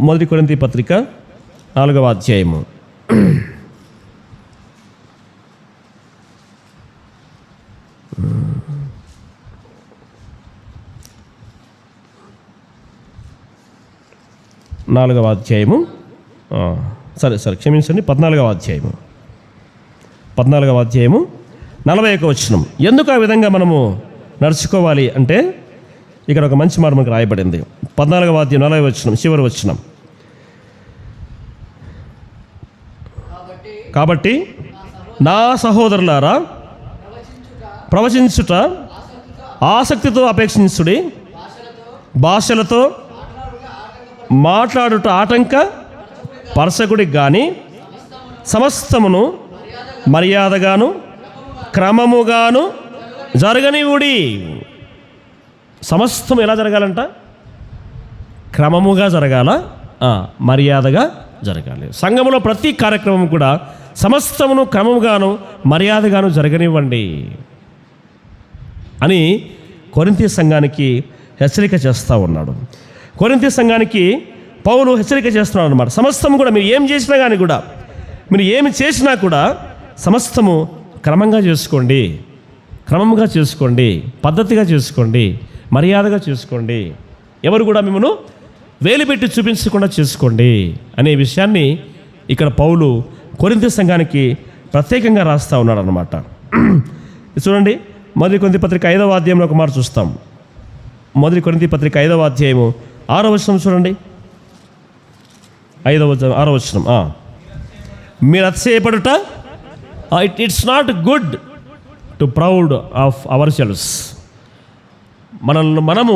మొదటి కొరింథీ పత్రిక 4వ అధ్యాయము. నాలుగవ అధ్యాయము, సరే క్షమించండి, 14వ అధ్యాయము. 14వ అధ్యాయము 41వ వచనం. ఎందుకు ఆ విధంగా మనము నడుచుకోవాలి అంటే ఇక్కడ ఒక మంచి మాట మనకు రాయబడింది. 14వ అధ్యాయం 40వ వచనం, చివరి వచనం. కాబట్టి నా సహోదరులారా, ప్రవచించుట ఆసక్తితో అపేక్షించుడి, భాషలతో మాట్లాడుట ఆటంక పరసకుడికి కానీ సమస్తమును మర్యాదగాను క్రమముగాను జరగనివుడి. సమస్తం ఎలా జరగాలంట? క్రమముగా జరగాల, మర్యాదగా జరగాలి. సంఘములో ప్రతి కార్యక్రమం కూడా సమస్తమును క్రమముగాను మర్యాదగాను జరగనివ్వండి అని కొరింథీ సంఘానికి హెచ్చరిక చేస్తూ ఉన్నాడు. కొరింథీ సంఘానికి పౌలు హెచ్చరిక చేస్తున్నాడు అన్నమాట. సమస్తము కూడా మీరు ఏం చేసినా కానీ కూడా, మీరు ఏమి చేసినా కూడా సమస్తము క్రమంగా చేసుకోండి, క్రమంగా చేసుకోండి, పద్ధతిగా చేసుకోండి, మర్యాదగా చేసుకోండి, ఎవరు కూడా మిమ్మల్ని వేలుపెట్టి చూపించకుండా చేసుకోండి అనే విషయాన్ని ఇక్కడ పౌలు కొరింథీ సంఘానికి ప్రత్యేకంగా రాస్తూ ఉన్నాడు అన్నమాట. చూడండి, మొదటి కొరింథీ పత్రిక 5వ అధ్యాయంలో ఒక మాట చూస్తాం. మొదటి కొరింథీ పత్రిక 5వ అధ్యాయము 6వ వచనం చూడండి. 6వ వచనం. మీరు అతిశయపడుట, it's not good to proud of ourselves. మనము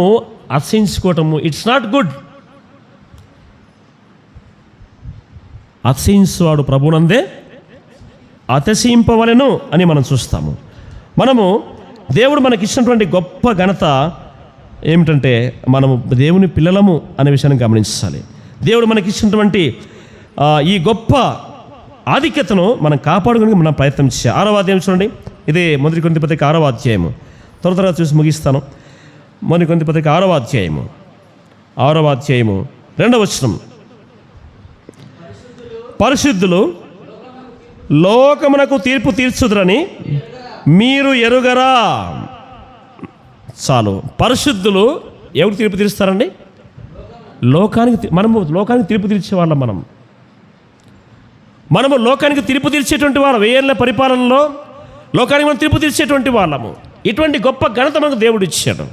అతిశయించుకోవటము ఇట్స్ నాట్ గుడ్. అతిశయించువాడు ప్రభునందే అతిశయింపవలెను అని మనం చూస్తాము. మనము దేవుడు మనకిచ్చినటువంటి గొప్ప ఘనత ఏమిటంటే మనము దేవుని పిల్లలము అనే విషయాన్ని గమనించాలి. దేవుడు మనకిచ్చినటువంటి ఈ గొప్ప ఆధిక్యతను మనం కాపాడుకుని మనం ప్రయత్నం చేయాలి. 6వ అధ్యాయం చూడండి. ఇదే మొదటి కొరింథీ పత్రిక 6వ అధ్యాయము. త్వరగా చూసి ముగిస్తాను. మొదటి కొరింథీ పత్రిక 6వ అధ్యాయము 2వ వచనం. పరిశుద్ధులు లోకమునకు తీర్పు తీర్చుదురని మీరు ఎరుగరా. చాలు. పరిశుద్ధులు ఎవరికి తీర్పు తీరుస్తారండి? మనము లోకానికి తీర్పు తీర్చేవాళ్ళం. మనము లోకానికి తీర్పు తీర్చేటువంటి వాళ్ళం. 1000 ఏళ్ల పరిపాలనలో లోకానికి మనం తీర్పు తీర్చేటువంటి వాళ్ళము. ఇటువంటి గొప్ప ఘనత మనకు దేవుడు ఇచ్చాడు.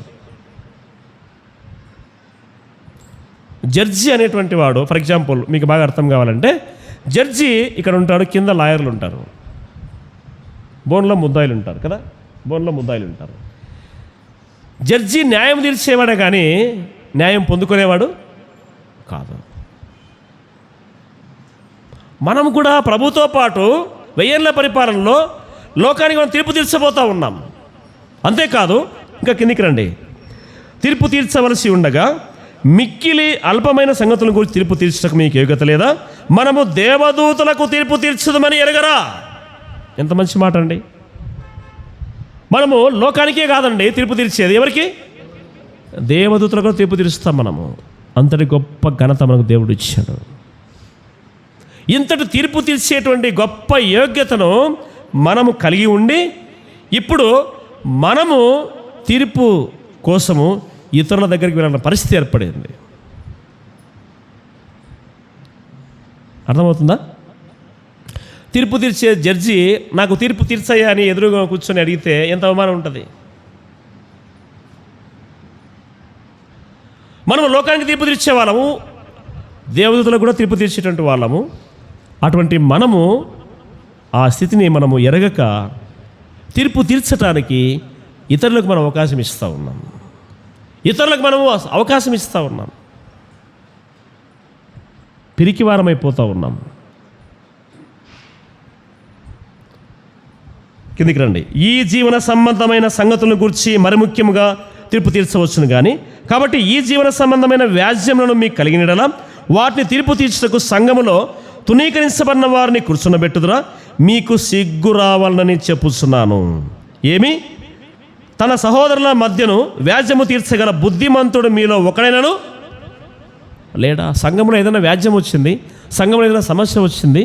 జడ్జి అనేటువంటి వాడు, ఫర్ ఎగ్జాంపుల్ మీకు బాగా అర్థం కావాలంటే, జడ్జి ఇక్కడ ఉంటాడు, కింద లాయర్లు ఉంటారు, బోన్లో ముద్దాయిలు ఉంటారు కదా, బోన్లో ముద్దాయిలు ఉంటారు. జడ్జి న్యాయం తీర్చేవాడే కానీ న్యాయం పొందుకునేవాడు కాదు. మనం కూడా ప్రభుతో పాటు 1000 ఏళ్ల పరిపాలనలో లోకానికి మనం తీర్పు తీర్చబోతూ ఉన్నాం. అంతేకాదు, ఇంకా కిందికి రండి. తీర్పు తీర్చవలసి ఉండగా మిక్కిలి అల్పమైన సంగతుల గురించి తీర్పు తీర్చడానికి మీకు యోగ్యత లేదా? మనము దేవదూతలకు తీర్పు తీర్చదమని ఎరగరా? ఎంత మంచి మాట అండి. మనము లోకానికే కాదండి తీర్పు తీర్చేది, ఎవరికి? దేవదూతలకు తీర్పు తీరుస్తాం మనము. అంతటి గొప్ప ఘనత మనకు దేవుడు ఇచ్చాడు. ఇంతటి తీర్పు తీర్చేటువంటి గొప్ప యోగ్యతను మనము కలిగి ఉండి, ఇప్పుడు మనము తీర్పు కోసము ఇతరుల దగ్గరికి వెళ్ళిన పరిస్థితి ఏర్పడింది. అర్థమవుతుందా? తీర్పు తీర్చే జడ్జి నాకు తీర్పు తీర్చయ్యా అని ఎదురుగా కూర్చొని అడిగితే ఎంత అవమానం ఉంటుంది. మనం లోకానికి తీర్పు తీర్చే వాళ్ళము, దేవదూతలకు కూడా తీర్పు తీర్చేటువంటి వాళ్ళము. అటువంటి మనము ఆ స్థితిని మనము ఎరగక తీర్పు తీర్చడానికి ఇతరులకు మనం అవకాశం ఇస్తూ ఉన్నాం. ఇతరులకు మనము అవకాశం ఇస్తూ ఉన్నాం. పిరికివారమైపోతూ ఉన్నాం. కిందికి రండి. ఈ జీవన సంబంధమైన సంగతులను గురించి మరి ముఖ్యముగా తీర్పు తీర్చవచ్చును కానీ, కాబట్టి ఈ జీవన సంబంధమైన వ్యాజ్యములను మీకు కలిగినడలా వాటిని తీర్పు తీర్చుటకు సంఘములో తునీకరించబడిన వారిని కూర్చున్నబెట్టుదురా? మీకు సిగ్గు రావాలని చెప్పుచున్నాను. ఏమి? తన సహోదరుల మధ్యను వ్యాజ్యము తీర్చగల బుద్ధిమంతుడు మీలో ఒకడైనను లేడా? సంఘంలో ఏదైనా వ్యాజ్యం వచ్చింది, సంఘంలో ఏదైనా సమస్య వచ్చింది,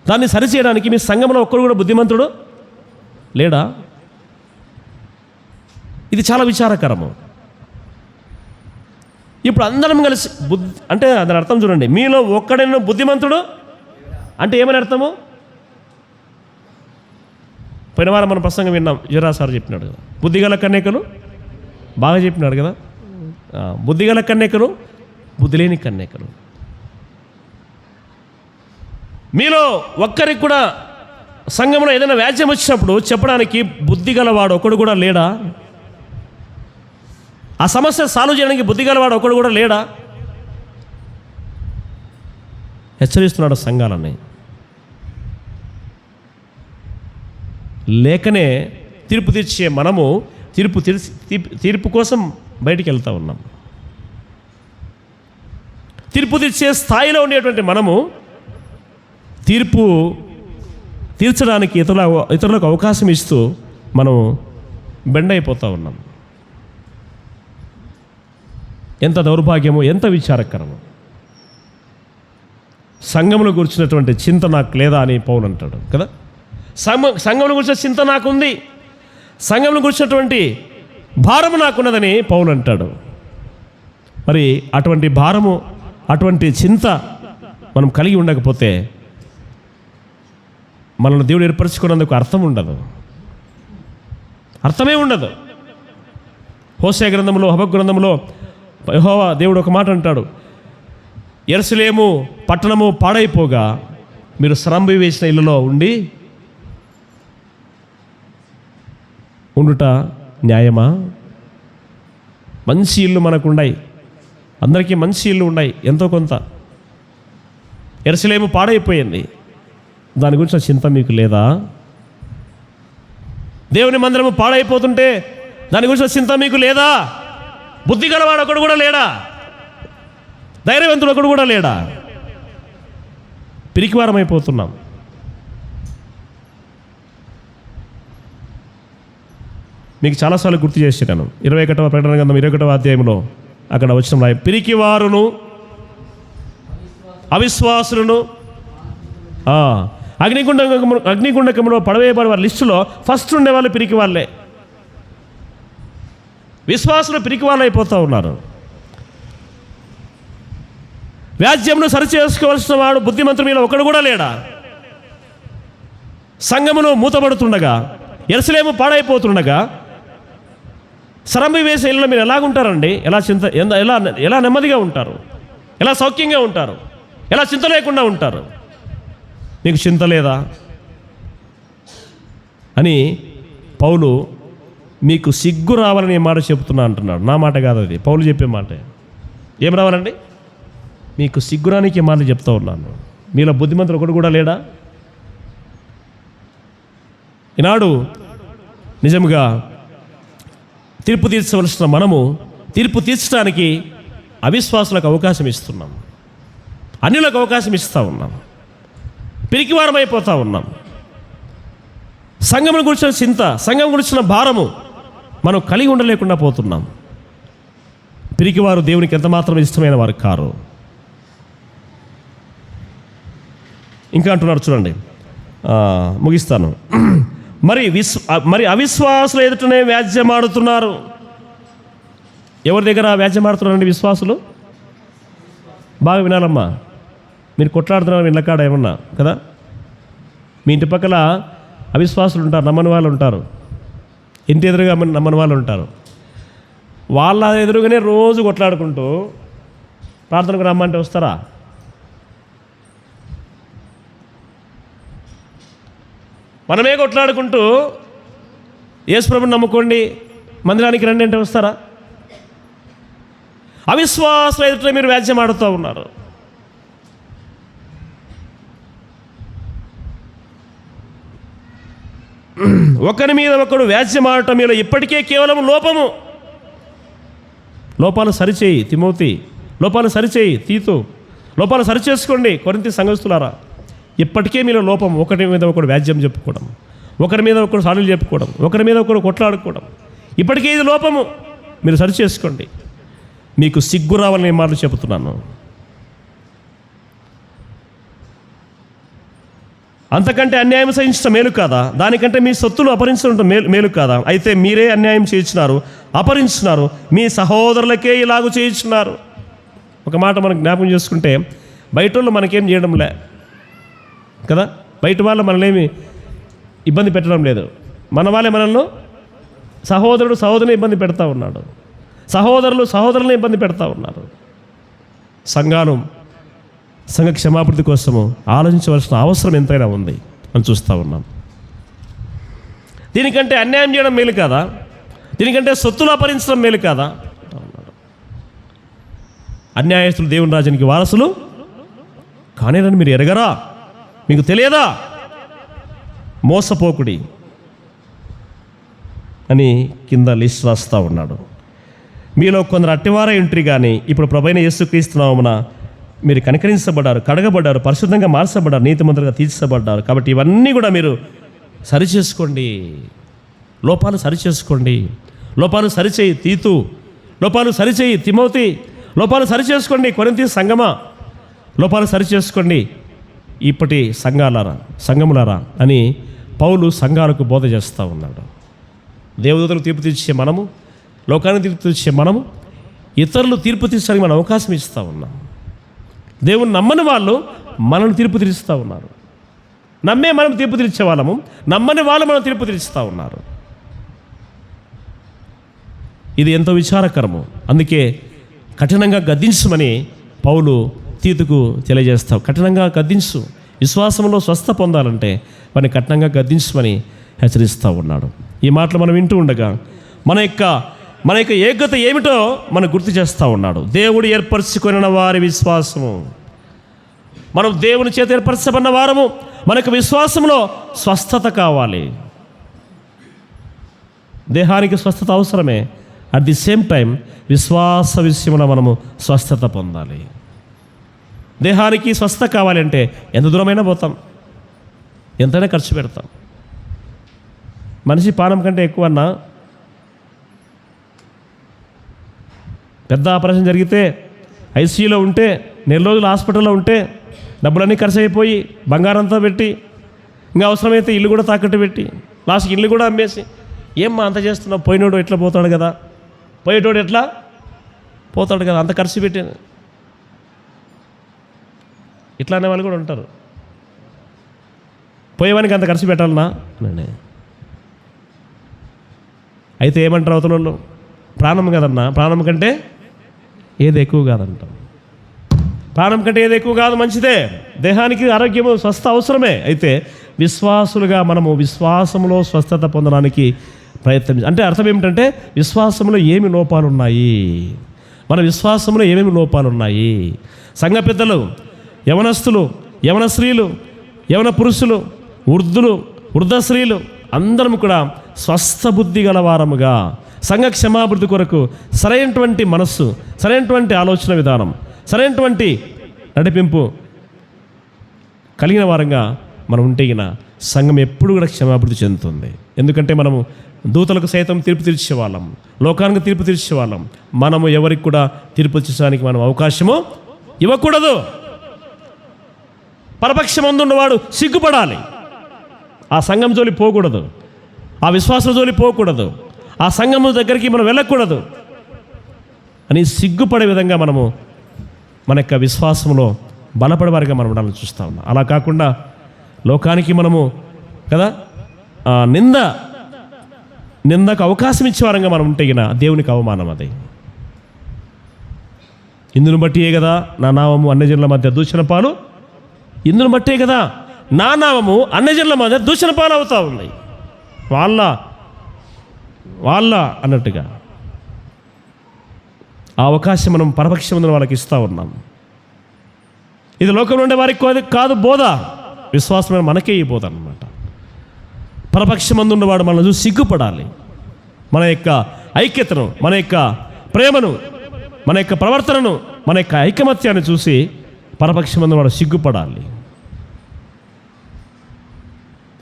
దాన్ని సరిచేయడానికి మీ సంఘంలో ఒక్కడు కూడా బుద్ధిమంతుడు లేడా? ఇది చాలా విచారకరము. ఇప్పుడు అందరం కలిసి అంటే దాని అర్థం చూడండి, మీలో ఒక్కడైనా బుద్ధిమంతుడు అంటే ఏమని అర్థము? పోయిన వారం మన ప్రసంగం విన్నాం, జిరా సార్ చెప్పినాడు కదా, బుద్ధిగల కన్యకలు బాగా చెప్పినాడు కదా, బుద్ధిగల కన్యకలు, బుద్ధి లేని కన్యకలు. మీలో ఒక్కరికి కూడా సంఘంలో ఏదైనా వ్యాజ్యం వచ్చినప్పుడు చెప్పడానికి బుద్ధి గలవాడు ఒకడు కూడా లేడా? ఆ సమస్య సాల్వ్ చేయడానికి బుద్ధి గలవాడు ఒకడు కూడా లేడా? హెచ్చరిస్తున్నాడు సంఘాలని. లేకనే తీర్పు తీర్చే మనము తీర్పు కోసం బయటికి వెళ్తూ ఉన్నాం. తీర్పు తీర్చే స్థాయిలో ఉండేటువంటి మనము తీర్పు తీర్చడానికి ఇతరులకు అవకాశం ఇస్తూ మనం బెండ్ అయిపోతూ ఉన్నాం. ఎంత దౌర్భాగ్యమో, ఎంత విచారకరమో. సంఘమును గురించినటువంటి చింత నాకు లేదా అని పౌలు అంటాడు కదా. సంఘమును గురించిన చింత నాకుంది, సంఘమును గురించినటువంటి భారము నాకున్నదని పౌలు అంటాడు. మరి అటువంటి భారము, అటువంటి చింత మనం కలిగి ఉండకపోతే మనల్ని దేవుడు ఏర్పరచుకున్నందుకు అర్థం ఉండదు, అర్థమే ఉండదు. హోషేయ గ్రంథంలో, హబక్కు గ్రంథంలో యెహోవా దేవుడు ఒక మాట అంటాడు, యెరూషలేము పట్టణము పాడైపోగా మీరు శ్రమ వేసిన ఇల్లులో ఉండుట న్యాయమా? మంచి ఇల్లు మనకు ఉన్నాయి, అందరికీ మంచి ఇల్లు ఉన్నాయి, ఎంతో కొంత. యెరూషలేము పాడైపోయింది, దాని గురించిన చింత మీకు లేదా? దేవుని మందిరము పాడైపోతుంటే దాని గురించిన చింత మీకు లేదా? బుద్ధి గలవాడు ఒకడు కూడా లేడా? ధైర్యవంతుడు ఒకడు కూడా లేడా? పిరికివారం అయిపోతున్నాం. మీకు చాలాసార్లు గుర్తు చేసినాను. 21వ ప్రకటన గ్రంథం 21వ అధ్యాయంలో అక్కడ వచ్చిన రాయి, పిరికివారును అవిశ్వాసులను అగ్నిగుండకంలో పడవేయబడే వారి లిస్టులో ఫస్ట్ ఉండేవాళ్ళు పిరికి వాళ్ళే. విశ్వాసులు పిరికి వాళ్ళు అయిపోతూ ఉన్నారు. వ్యాజ్యమును సరిచేసుకోవాల్సిన వాడు బుద్ధిమంతుడు మీలో ఒకడు కూడా లేడా? సంఘమును మూతబడుతుండగా, యెరూషలేము పాడైపోతుండగా సరంబి వేసే ఇళ్ళలో మీరు ఎలాగుంటారండి? ఎలా నెమ్మదిగా ఉంటారు? ఎలా సౌఖ్యంగా ఉంటారు? ఎలా చింత లేకుండా ఉంటారు? మీకు చింత లేదా అని పౌలు మీకు సిగ్గు రావాలని ఏ మాట చెప్తున్నా అంటున్నాడు. నా మాట కాదు అది, పౌలు చెప్పే మాట. ఏం రావాలండి? మీకు సిగ్గురానికి మాట చెప్తా ఉన్నాను. మీలో బుద్ధిమంతుడు ఒకడు కూడా లేడా? ఈనాడు నిజంగా తీర్పు తీర్చవలసిన మనము తీర్పు తీర్చడానికి అవిశ్వాసులకు అవకాశం ఇస్తున్నాం, అన్యులకు అవకాశం ఇస్తూ ఉన్నాం, పిరికివారం అయిపోతూ ఉన్నాం. సంఘమును గురించిన చింత, సంఘం గురించిన భారము మనం కలిగి ఉండలేకుండా పోతున్నాం. పిరికివారు దేవునికి ఎంత మాత్రం ఇష్టమైన వారు కారు. ఇంకా అంటున్నారు చూడండి, ముగిస్తాను. మరి అవిశ్వాసులు ఎదుటనే వ్యాజ్యమాడుతున్నారు. ఎవరి దగ్గర వ్యాజ్యమాడుతున్నారండి విశ్వాసులు? బాగా వినాలమ్మా. మీరు కొట్లాడుతున్నారు ఇళ్ళకాడ ఏమన్నా కదా. మీ ఇంటి పక్కల అవిశ్వాసులు ఉంటారు, నమ్మని వాళ్ళు ఉంటారు, ఇంటి ఎదురుగా నమ్మని వాళ్ళు ఉంటారు. వాళ్ళ ఎదురుగానే రోజు కొట్లాడుకుంటూ ప్రార్థనకు రమ్మంటే వస్తారా? మనమే కొట్లాడుకుంటూ యేసుప్రభుని నమ్ముకోండి మందిరానికి రండి అంటే వస్తారా? అవిశ్వాసం ఎదుట మీరు వ్యాజ్యం ఆడుతూ ఉన్నారు. ఒకరి మీద ఒకడు వ్యాజ్యం ఆడటం మీలో ఇప్పటికే కేవలం లోపాలు సరిచేయి తిమోతి, లోపాలు సరిచేయి తీతు, లోపాలు సరిచేసుకోండి కొరింథీ సంఘస్థులారా. ఇప్పటికే మీలో లోపం, ఒకరి మీద ఒకడు వ్యాజ్యం చెప్పుకోవడం, ఒకరి మీద ఒకడు సానులు చెప్పుకోవడం, ఒకరి మీద ఒకడు కొట్లాడుకోవడం, ఇప్పటికే ఇది లోపము. మీరు సరిచేసుకోండి. మీకు సిగ్గు రావాలని మాటలు చెబుతున్నాను. అంతకంటే అన్యాయం సహించడం మేలు కాదా? దానికంటే మీ సొత్తులు అపహరించడం మేలు కాదా? అయితే మీరే అన్యాయం చేయించున్నారు, అపహరించున్నారు, మీ సహోదరులకే ఇలాగూ చేయించున్నారు. ఒక మాట మనం జ్ఞాపకం చేసుకుంటే, బయట వాళ్ళు మనకేం చేయడం లే కదా, బయట వాళ్ళు మనల్ని ఇబ్బంది పెట్టడం లేదు, మన వాళ్ళే మనల్ని సహోదరుడు సహోదరుని ఇబ్బంది పెడతా ఉన్నాడు, సహోదరులు సహోదరులను ఇబ్బంది పెడతా ఉన్నారు. సంఘ క్షమాపణ కోసము ఆలోచించవలసిన అవసరం ఎంతైనా ఉంది అని చూస్తూ ఉన్నాం. దీనికంటే అన్యాయం చేయడం మేలు కాదా? దీనికంటే సొత్తులు అపహరించడం మేలు కాదా? అన్యాయస్తులు దేవుని రాజ్యానికి వారసులు కానేరని మీరు ఎరగరా? మీకు తెలియదా? మోసపోకుడి అని కింద లిస్ట్ రాస్తూ ఉన్నాడు. మీలో కొందరు అట్టివారై ఉంటరి కానీ ఇప్పుడు ప్రభువైన యేసుక్రీస్తు నామమున మీరు కనికరించబడ్డారు, కడగబడ్డారు, పరిశుద్ధంగా మార్చబడ్డారు, నీతిమంతులుగా తీర్చబడ్డారు. కాబట్టి ఇవన్నీ కూడా మీరు సరిచేసుకోండి. లోపాలు సరిచేసుకోండి. లోపాలు సరిచేయి తీతు, లోపాలు సరిచేయి తిమోతి, లోపాలు సరిచేసుకోండి కొరింథీ సంఘమా, లోపాలు సరిచేసుకోండి ఇప్పటి సంఘములారా అని పౌలు సంఘాలకు బోధ చేస్తూ ఉన్నాడు. దేవదూతలకు తీర్పు తీర్చే మనము, లోకానికి తీర్పు తీర్చే మనము, ఇతరులు తీర్పు తీర్చడానికి మనం అవకాశం ఇస్తూ ఉన్నాం. దేవుని నమ్మని వాళ్ళు మనల్ని తీర్పు తీరుస్తూ ఉన్నారు. నమ్మే మనం తీర్పు తీర్చే వాళ్ళము, నమ్మని వాళ్ళు మనం తీర్పు తీరుస్తూ ఉన్నారు. ఇది ఎంతో విచారకరము. అందుకే కఠినంగా గద్దించమని పౌలు తీతుకు తెలియజేస్తావు. కఠినంగా గద్దించు. విశ్వాసంలో స్వస్థ పొందాలంటే వారిని కఠినంగా గద్దించమని హెచ్చరిస్తూ ఉన్నాడు. ఈ మాటలు మనం వింటూ ఉండగా మన యొక్క ఏకత ఏమిటో మనకు గుర్తు చేస్తూ ఉన్నాడు. దేవుడు ఏర్పరచుకొనిన వారి విశ్వాసము, మనం దేవుని చేత ఏర్పరచబడిన వారము. మనకు విశ్వాసంలో స్వస్థత కావాలి. దేహానికి స్వస్థత అవసరమే. అట్ ది సేమ్ టైం విశ్వాస విషయంలో మనము స్వస్థత పొందాలి. దేహానికి స్వస్థత కావాలంటే ఎంత దూరమైనా పోతాం, ఎంతైనా ఖర్చు పెడతాం. మనిషి పానం కంటే ఎక్కువన్నా పెద్ద ఆపరేషన్ జరిగితే ఐసీయూలో ఉంటే, నెల రోజులు హాస్పిటల్లో ఉంటే డబ్బులన్నీ ఖర్చు అయిపోయి బంగారంతో పెట్టి, ఇంకా అవసరమైతే ఇల్లు కూడా తాకట్టు పెట్టి, లాస్ట్కి ఇల్లు కూడా అమ్మేసి, ఏమ్మా అంత చేస్తున్నావు, పోయినోడు ఎట్లా పోతాడు కదా, పోయేటోడు ఎట్లా పోతాడు కదా, అంత ఖర్చు పెట్టి ఇట్లా అనే వాళ్ళు కూడా ఉంటారు. పోయేవానికి అంత ఖర్చు పెట్టాలన్నా అయితే ఏమంటారు అవతల వాళ్ళు? ప్రాణం కదన్నా, ప్రాణం కంటే ఏది ఎక్కువ కాదంటాం. ప్రాణం కంటే ఏది ఎక్కువ కాదు, మంచిదే. దేహానికి ఆరోగ్యము స్వస్థ అవసరమే. అయితే విశ్వాసులుగా మనము విశ్వాసంలో స్వస్థత పొందడానికి ప్రయత్నం, అంటే అర్థం ఏమిటంటే విశ్వాసంలో ఏమి లోపాలు ఉన్నాయి, మన విశ్వాసంలో ఏమేమి లోపాలు ఉన్నాయి. సంఘ పెద్దలు, యవనస్తులు, యవన స్త్రీలు, యవన పురుషులు, వృద్ధ స్త్రీలు అందరం కూడా స్వస్థ బుద్ధి గల వారముగా సంఘ క్షమాభివృద్ధి కొరకు సరైనటువంటి మనస్సు, సరైనటువంటి ఆలోచన విధానం, సరైనటువంటి నడిపింపు కలిగిన వారంగా మనం ఉంటేగిన సంఘం ఎప్పుడు కూడా క్షమాభివృద్ధి చెందుతుంది. ఎందుకంటే మనము దూతలకు సైతం తీర్పు తీర్చేవాళ్ళం, లోకానికి తీర్పు తీర్చేవాళ్ళం. మనము ఎవరికి కూడా తీర్పు తీర్చడానికి మనం అవకాశము ఇవ్వకూడదు. పరపక్షం అందున్నవాడు సిగ్గుపడాలి. ఆ సంఘం జోలి పోకూడదు, ఆ విశ్వాసం జోలి పోకూడదు, ఆ సంఘం దగ్గరికి మనం వెళ్ళకూడదు అని సిగ్గుపడే విధంగా మనము మన యొక్క విశ్వాసంలో బలపడే వారిగా మనం ఉండాలని చూస్తూ ఉన్నాం. అలా కాకుండా లోకానికి మనము కదా నిందకు అవకాశం ఇచ్చే వారంగా మనం ఉంటే గిన దేవునికి అవమానం అది. ఇందును బట్టియే కదా నా నామము అన్యజనుల మధ్య దూషణ పాలు, ఇందును బట్టే కదా నా నామము అన్యజనుల మధ్య దూషణ పాలు అవుతూ ఉన్నాయి. వాళ్ళ అన్నట్టుగా ఆ అవకాశం మనం పరపక్షం వాళ్ళకి ఇస్తూ ఉన్నాం. ఇది లోకంలో ఉండే వారికి కాదు బోధ, విశ్వాసమైన మనకే ఈ బోధ అన్నమాట. పరపక్షమందు ఉన్నవాడు మనల్ని చూసి సిగ్గుపడాలి. మన యొక్క ఐక్యతను, మన యొక్క ప్రేమను, మన యొక్క ప్రవర్తనను, మన యొక్క ఐకమత్యాన్ని చూసి పరపక్షమందు వాడు సిగ్గుపడాలి.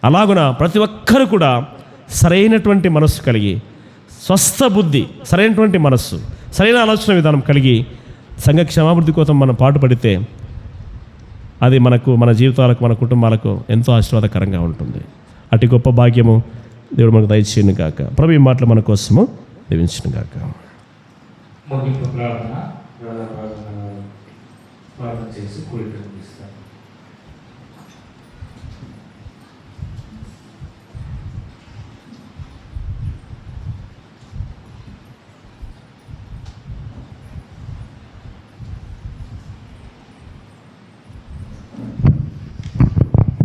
అలాగున ప్రతి ఒక్కరు కూడా సరైనటువంటి మనస్సు కలిగి, స్వస్థ బుద్ధి, సరైనటువంటి మనస్సు, సరైన ఆలోచన విధానం కలిగి సంఘ క్షేమాభివృద్ధి కోసం మనం పాటుపడితే అది మనకు, మన జీవితాలకు, మన కుటుంబాలకు ఎంతో ఆశీర్వాదకరంగా ఉంటుంది. అటు గొప్ప భాగ్యము దేవుడు మనకు దయచేయను గాక. ప్రభు ఈ మాటలు మన కోసము దీవించును గాక.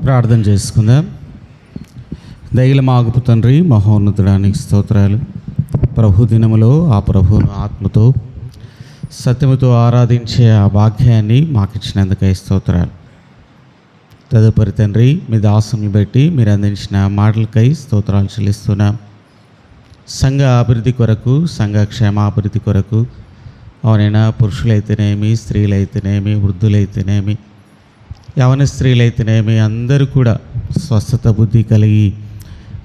ప్రార్థన చేసుకుందాం. దయగల మాగుపు తండ్రి, మహోన్నతుడానికి స్తోత్రాలు. ప్రభు దినములో ఆ ప్రభువును ఆత్మతో సత్యముతో ఆరాధించే ఆ భాగ్యాన్ని మాకు ఇచ్చినందుకై స్తోత్రాలు. తదుపరి తండ్రి, మీ దాసుని బట్టి మీరు అందించిన మాటలకై స్తోత్రాలు చెల్లిస్తున్నాం. సంఘ అభివృద్ధి కొరకు, సంఘ క్షేమాభివృద్ధి కొరకు అవునైనా పురుషులైతేనేమి, స్త్రీలైతేనేమి, వృద్ధులైతేనేమి, యవన స్త్రీలైతేనేమి అందరూ కూడా స్వస్థత బుద్ధి కలిగి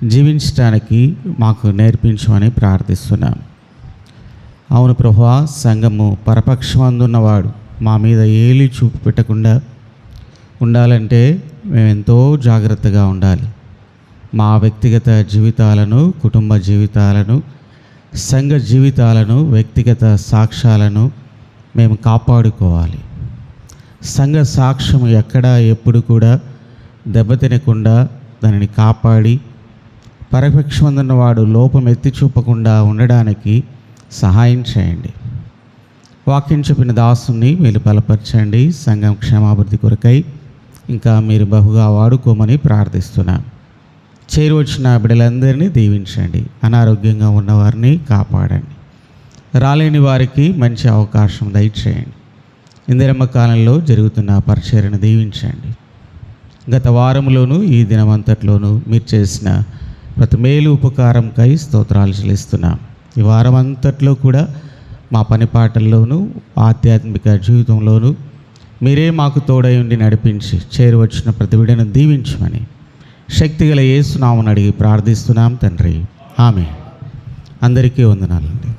జీవించడానికి మాకు నేర్పించమని ప్రార్థిస్తున్నాం. అవును ప్రభువా, సంఘము పరపక్షమందున్నవాడు మా మీద ఏలి చూపు పెట్టకుండా ఉండాలంటే మేము ఎంతో జాగ్రత్తగా ఉండాలి. మా వ్యక్తిగత జీవితాలను, కుటుంబ జీవితాలను, సంఘ జీవితాలను, వ్యక్తిగత సాక్ష్యాలను మేము కాపాడుకోవాలి. సంఘ సాక్ష్యం ఎక్కడా ఎప్పుడు కూడా దెబ్బతినకుండా దానిని కాపాడి పరపక్షమందున్నవాడు లోపం ఎత్తి చూపకుండా ఉండడానికి సహాయం చేయండి. వాక్యం చెప్పిన దాసుని మీరు బలపరచండి. సంఘం క్షేమాభివృద్ధి కొరకై ఇంకా మీరు బహుగా వాడుకోమని ప్రార్థిస్తున్నాం. చేరువచ్చిన బిడ్డలందరినీ దీవించండి. అనారోగ్యంగా ఉన్నవారిని కాపాడండి. రాలేని వారికి మంచి అవకాశం దయచేయండి. ఇందిరమ్మ కాలంలో జరుగుతున్న పరిచర్యను దీవించండి. గత వారంలోనూ ఈ దినమంతట్లోనూ మీరు చేసిన ప్రతి మేలు ఉపకారంకై స్తోత్రాలు చెల్లిస్తున్నాం. ఈ వారం అంతట్లో కూడా మా పనిపాటల్లోనూ ఆధ్యాత్మిక జీవితంలోనూ మీరే మాకు తోడై ఉండి నడిపించి చేరువచ్చిన ప్రతి బిడ్డను దీవించమని శక్తిగల యేసు నామమున అడిగి ప్రార్థిస్తున్నాం తండ్రి. ఆమేన్. అందరికీ వందనాలండి.